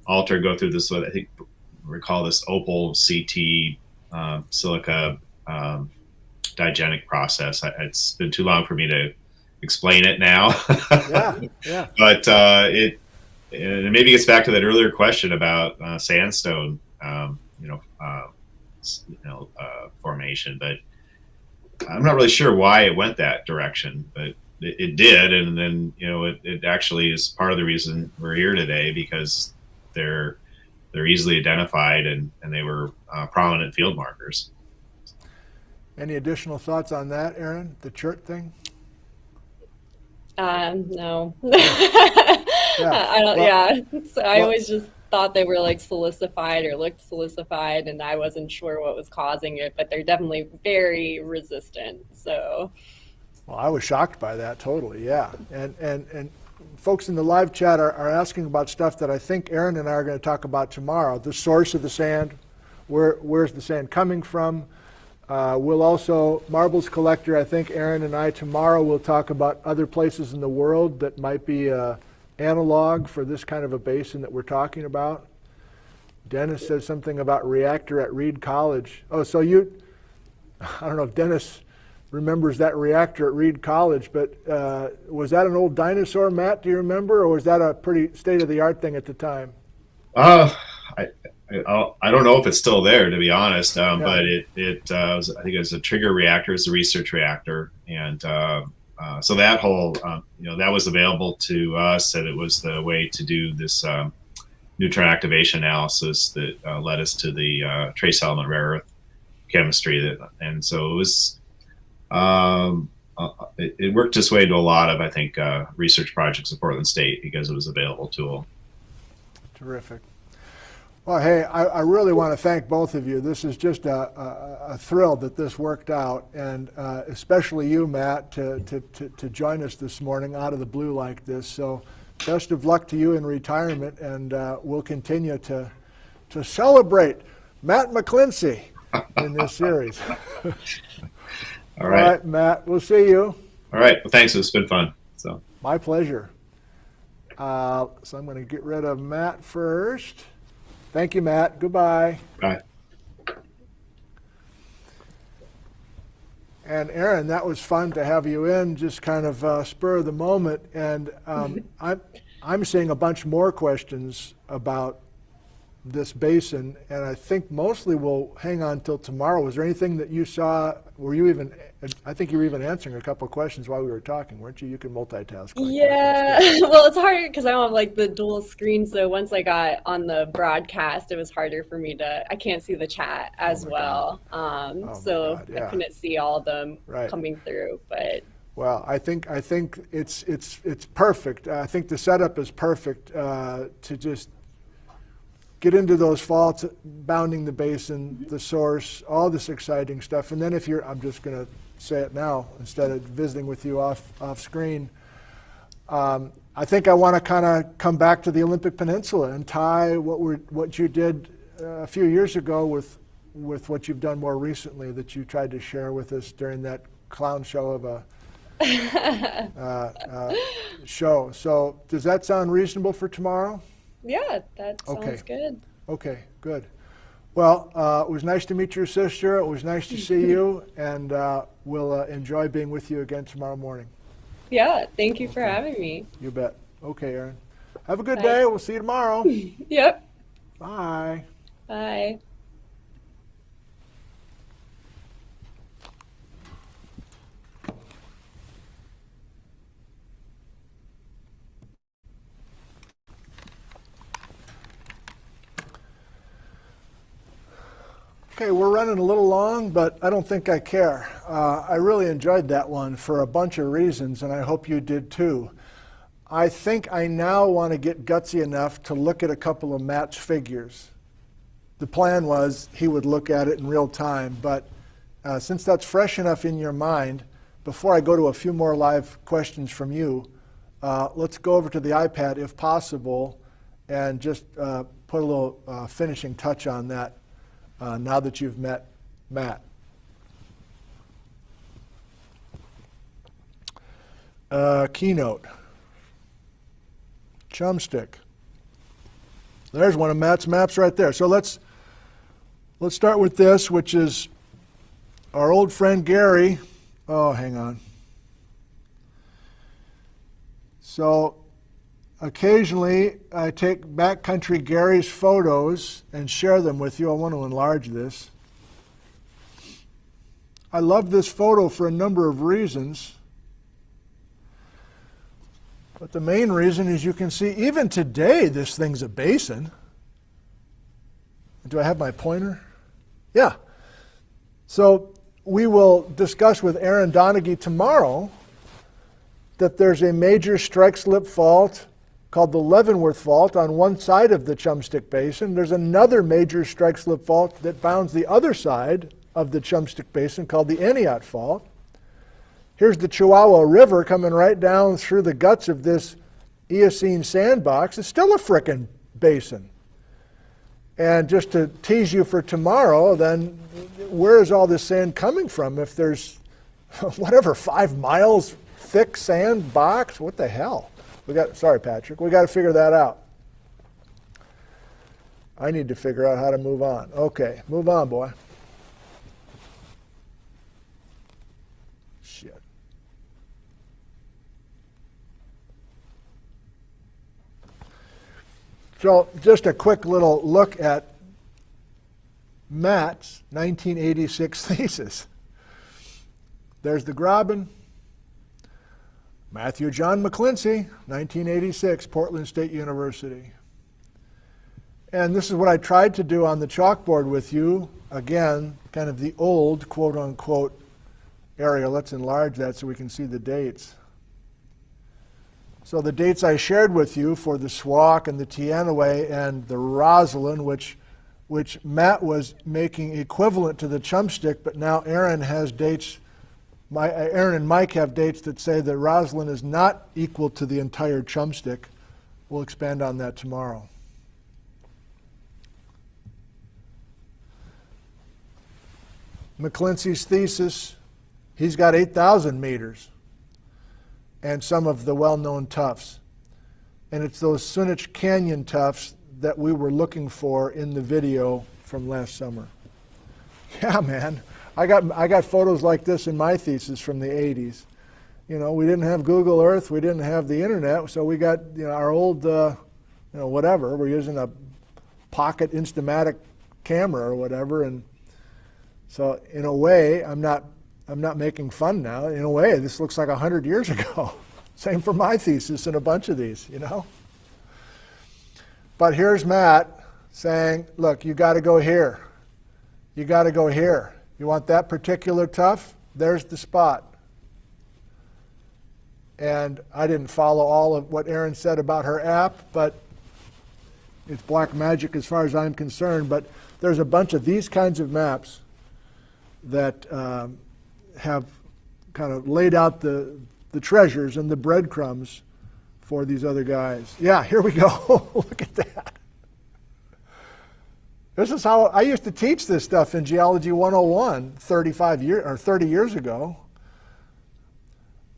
alter, go through this, what I think recall this opal CT silica diagenic process. It's been too long for me to explain it now. Yeah. But it maybe gets back to that earlier question about sandstone, formation. But I'm not really sure why it went that direction, but it did, and then it actually is part of the reason we're here today, because they're easily identified and they were prominent field markers. Any additional thoughts on that, Erin? The chert thing? No. I don't. So I always just thought they were like silicified or looked silicified, and I wasn't sure what was causing it. But they're definitely very resistant. So. Well, I was shocked by that totally. Yeah, and folks in the live chat are asking about stuff that I think Erin and I are going to talk about tomorrow. The source of the sand, where's the sand coming from? We'll also, Marbles Collector, I think Erin and I tomorrow will talk about other places in the world that might be analog for this kind of a basin that we're talking about. Dennis says something about reactor at Reed College. Oh, so I don't know if Dennis remembers that reactor at Reed College, but was that an old dinosaur, Matt, do you remember, or was that a pretty state-of-the-art thing at the time? I don't know if it's still there, to be honest, but it was, I think it was a trigger reactor, it's a research reactor, and so that whole, that was available to us, and it was the way to do this neutron activation analysis that led us to the trace element rare earth chemistry, and so it was. It worked its way into a lot of, I think, research projects at Portland State because it was an available tool. Terrific. Well, hey, I really want to thank both of you. This is just a thrill that this worked out, and especially you, Matt, to join us this morning out of the blue like this. So best of luck to you in retirement, and we'll continue to celebrate Matt McClincy in this series. All right. All right, Matt, we'll see you. All right. Well, thanks. It's been fun. So. My pleasure. So I'm going to get rid of Matt first. Thank you, Matt. Goodbye. Bye. And Erin, that was fun to have you in, just kind of spur of the moment. And I'm seeing a bunch more questions about this basin, and I think mostly we'll hang on till tomorrow. Was there anything that you saw? Were you even? I think you were even answering a couple of questions while we were talking, weren't you? You can multitask. Yeah, well, it's harder because I'm on like the dual screen. So once I got on the broadcast, it was harder for me to. I can't see the chat as well, so God, yeah. I couldn't see all of them Right. coming through. But Well, I think it's perfect. I think the setup is perfect to just get into those faults, bounding the basin, the source, all this exciting stuff. And then if you're, I'm just going to say it now instead of visiting with you off screen. I think I want to kind of come back to the Olympic Peninsula and tie what you did a few years ago with what you've done more recently that you tried to share with us during that clown show of a show. So does that sound reasonable for tomorrow? yeah, that sounds Okay. good. Okay, good. Well, it was nice to meet your sister. It was nice to see you, and we'll enjoy being with you again tomorrow morning. Yeah, thank you for having me. You bet. Okay, Erin. Have a good Bye. day. We'll see you tomorrow. Yep. Bye. Bye. Okay, we're running a little long, but I don't think I care. I really enjoyed that one for a bunch of reasons, and I hope you did too. I think I now want to get gutsy enough to look at a couple of Matt's figures. The plan was he would look at it in real time, but since that's fresh enough in your mind, before I go to a few more live questions from you, let's go over to the iPad if possible and just put a little finishing touch on that. Now that you've met Matt. Keynote. Chumstick. There's one of Matt's maps right there. So let's start with this, which is our old friend Gary. Oh, hang on. So occasionally, I take backcountry Gary's photos and share them with you. I want to enlarge this. I love this photo for a number of reasons. But the main reason is you can see, even today, this thing's a basin. Do I have my pointer? Yeah. So we will discuss with Erin Donaghy tomorrow that there's a major strike-slip fault called the Leavenworth Fault on one side of the Chumstick Basin. There's another major strike-slip fault that bounds the other side of the Chumstick Basin called the Aniot Fault. Here's the Chihuahua River coming right down through the guts of this Eocene sandbox. It's still a frickin' basin. And just to tease you for tomorrow, then where is all this sand coming from? If there's, whatever, 5 miles thick sand box, what the hell? Sorry, Patrick, we got to figure that out. I need to figure out how to move on. Okay, move on, boy. Shit. So just a quick little look at Matt's 1986 thesis. There's the Graben. Matthew John McClincy, 1986, Portland State University. And this is what I tried to do on the chalkboard with you. Again, kind of the old, quote unquote, area. Let's enlarge that so we can see the dates. So the dates I shared with you for the Squak and the Teanaway and the Roslyn, which Matt was making equivalent to the Chumstick, but now Erin has dates. Erin and Mike have dates that say that Roslyn is not equal to the entire Chumstick. We'll expand on that tomorrow. McClincy's thesis, he's got 8,000 meters and some of the well-known tuffs. And it's those Sunitsch Canyon tuffs that we were looking for in the video from last summer. Yeah, man. I got photos like this in my thesis from the 80s. You know, we didn't have Google Earth, we didn't have the internet, so we got, you know, our old, whatever. We're using a pocket Instamatic camera or whatever, and so in a way, I'm not making fun now. In a way, this looks like 100 years ago. Same for my thesis and a bunch of these, you know. But here's Matt saying, look, you got to go here. You got to go here. You want that particular tuff? There's the spot. And I didn't follow all of what Erin said about her app, but it's black magic as far as I'm concerned. But there's a bunch of these kinds of maps that have kind of laid out the treasures and the breadcrumbs for these other guys. Yeah, here we go. Look at that. This is how I used to teach this stuff in Geology 101 30 years ago.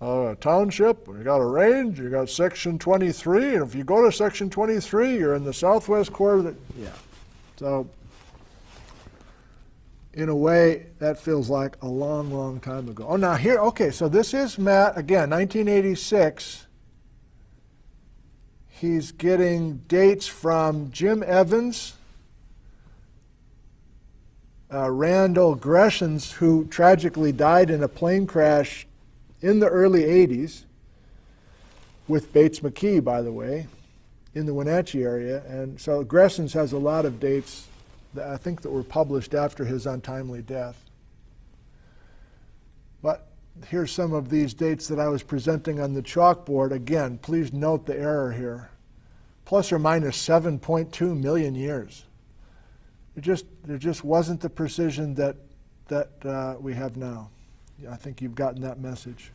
A township, you got a range, you got section 23, and if you go to section 23, you're in the southwest quarter of the, yeah. So, in a way, that feels like a long, long time ago. Oh, now here, okay, so this is Matt, again, 1986. He's getting dates from Jim Evans, Randall Greshens, who tragically died in a plane crash in the early 80s, with Bates McKee, by the way, in the Wenatchee area. And so Greshens has a lot of dates that I think that were published after his untimely death. But here's some of these dates that I was presenting on the chalkboard. Again, please note the error here. Plus or minus 7.2 million years. There just wasn't the precision that we have now. I think you've gotten that message.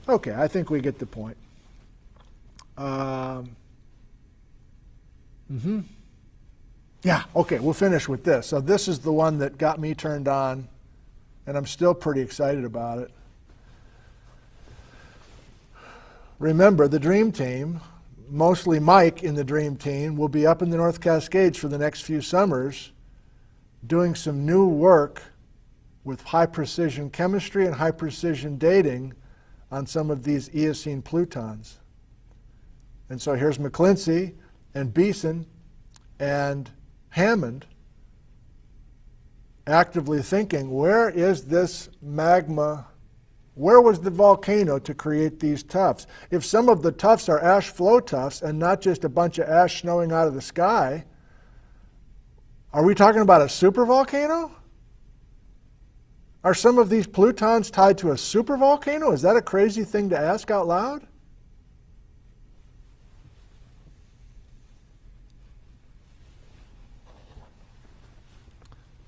Okay, I think we get the point. Yeah, okay, we'll finish with this. So this is the one that got me turned on, and I'm still pretty excited about it. Remember, the Dream Team, mostly Mike in the Dream Team, will be up in the North Cascades for the next few summers doing some new work with high-precision chemistry and high-precision dating on some of these Eocene plutons. And so here's McClincy and Basin and Hammond actively thinking, where is this magma? Where was the volcano to create these tuffs? If some of the tuffs are ash flow tuffs and not just a bunch of ash snowing out of the sky, are we talking about a supervolcano? Are some of these plutons tied to a supervolcano? Is that a crazy thing to ask out loud?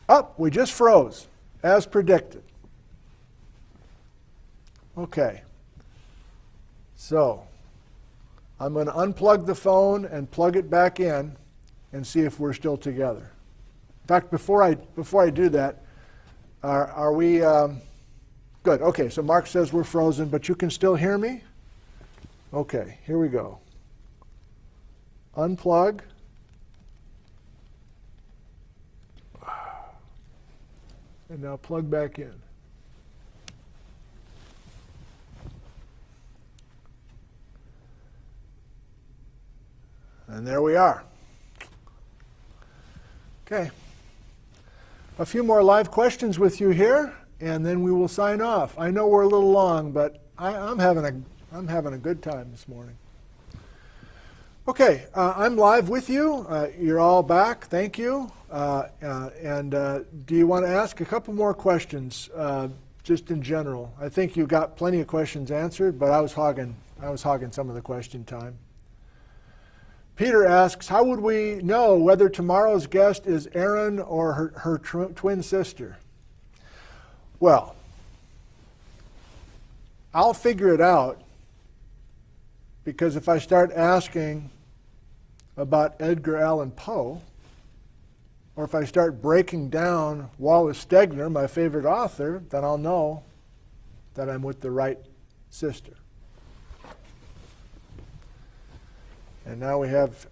Oh, we just froze, as predicted. Okay. So, I'm going to unplug the phone and plug it back in and see if we're still together. In fact, before I do that, are we good? Okay, so Mark says we're frozen, but you can still hear me? Okay, here we go. Unplug. And now plug back in. And there we are. Okay. A few more live questions with you here, and then we will sign off. I know we're a little long, but I'm having a good time this morning. Okay, I'm live with you. You're all back. Thank you. Do you want to ask a couple more questions, just in general? I think you got plenty of questions answered, but I was hogging some of the question time. Peter asks, how would we know whether tomorrow's guest is Erin or her twin sister? Well, I'll figure it out, because if I start asking about Edgar Allan Poe, or if I start breaking down Wallace Stegner, my favorite author, then I'll know that I'm with the right sister. And now we have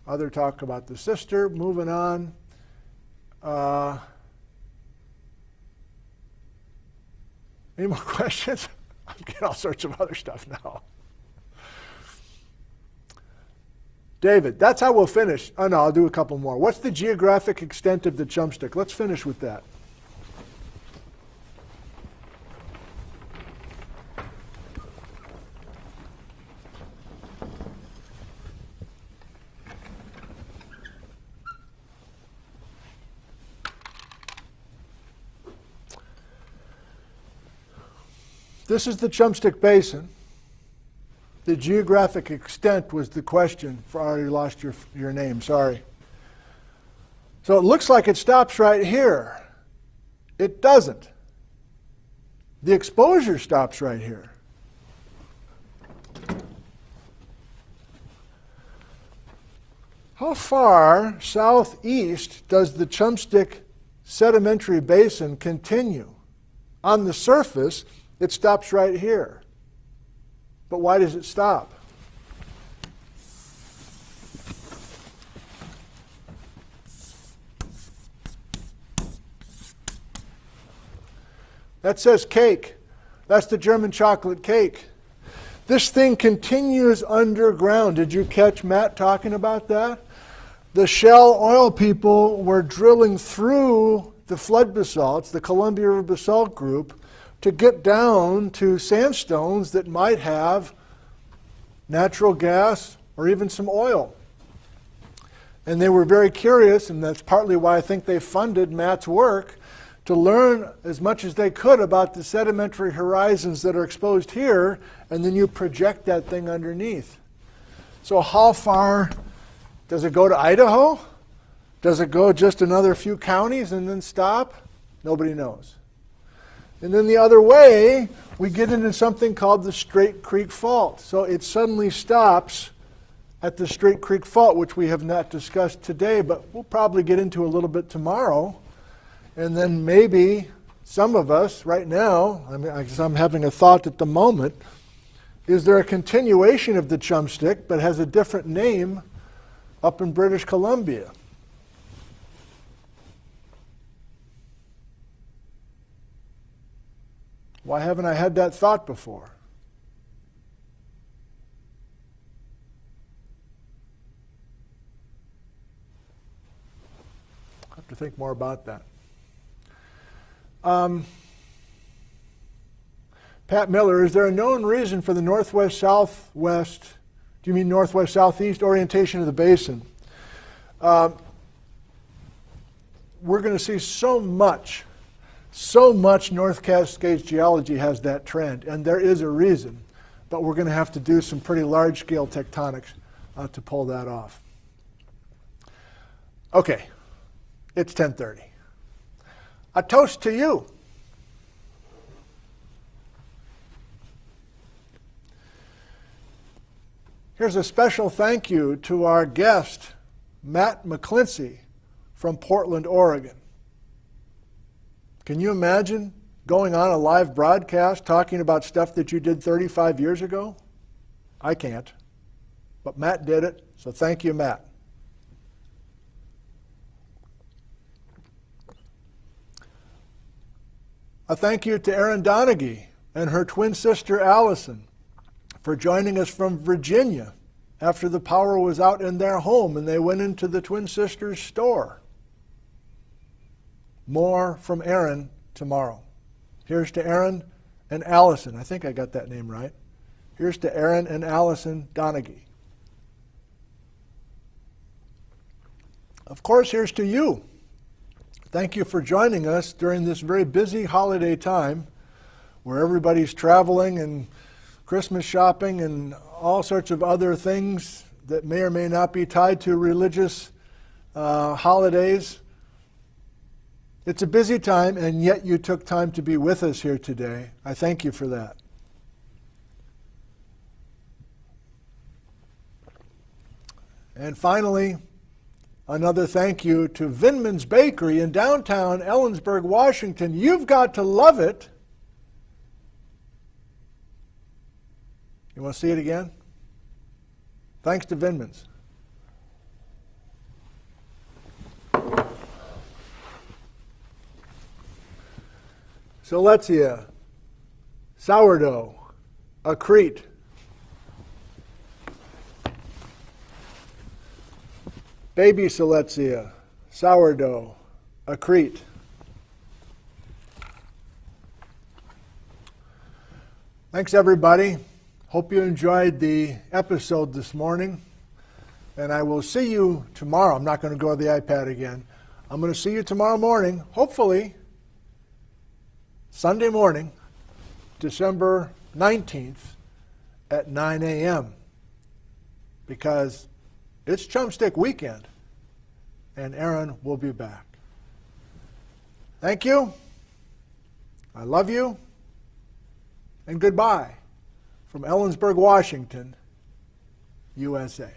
other talk about the sister. Moving on. Any more questions? I'm getting all sorts of other stuff now. David, that's how we'll finish. Oh, no, I'll do a couple more. What's the geographic extent of the Chumstick? Let's finish with that. This is the Chumstick Basin. The geographic extent was the question. I already lost your name, sorry. So it looks like it stops right here. It doesn't. The exposure stops right here. How far southeast does the Chumstick Sedimentary Basin continue? On the surface, it stops right here. But why does it stop? That says cake. That's the German chocolate cake. This thing continues underground. Did you catch Matt talking about that? The Shell oil people were drilling through the flood basalts, the Columbia River Basalt Group, to get down to sandstones that might have natural gas or even some oil. And they were very curious, and that's partly why I think they funded Matt's work, to learn as much as they could about the sedimentary horizons that are exposed here, and then you project that thing underneath. So how far does it go to Idaho? Does it go just another few counties and then stop? Nobody knows. And then the other way, we get into something called the Straight Creek Fault. So it suddenly stops at the Straight Creek Fault, which we have not discussed today, but we'll probably get into a little bit tomorrow. And then maybe some of us right now, I'm having a thought at the moment, is there a continuation of the Chumstick but has a different name up in British Columbia? Why haven't I had that thought before? I'll have to think more about that. Pat Miller, is there a known reason for the northwest-southwest, do you mean northwest-southeast orientation of the basin? We're going to see so much North Cascades geology has that trend, and there is a reason, but we're going to have to do some pretty large-scale tectonics to pull that off. Okay, it's 10:30. A toast to you. Here's a special thank you to our guest, Matt McClincy from Portland, Oregon. Can you imagine going on a live broadcast talking about stuff that you did 35 years ago? I can't, but Matt did it, so thank you, Matt. A thank you to Erin Donaghy and her twin sister Allison for joining us from Virginia after the power was out in their home and they went into the twin sisters' store. More from Erin tomorrow. Here's to Erin and Allison. I think I got that name right. Here's to Erin and Allison Donaghy. Of course, here's to you. Thank you for joining us during this very busy holiday time where everybody's traveling and Christmas shopping and all sorts of other things that may or may not be tied to religious holidays. It's a busy time, and yet you took time to be with us here today. I thank you for that. And finally, another thank you to Vinman's Bakery in downtown Ellensburg, Washington. You've got to love it. You want to see it again? Thanks to Vinman's. Siletzia, Sourdough, Accrete. Baby Siletzia, Sourdough, Accrete. Thanks, everybody. Hope you enjoyed the episode this morning. And I will see you tomorrow. I'm not going to go to the iPad again. I'm going to see you tomorrow morning, hopefully Sunday morning, December 19th at 9 a.m. because it's Chumstick weekend and Erin will be back. Thank you. I love you. And goodbye from Ellensburg, Washington, USA.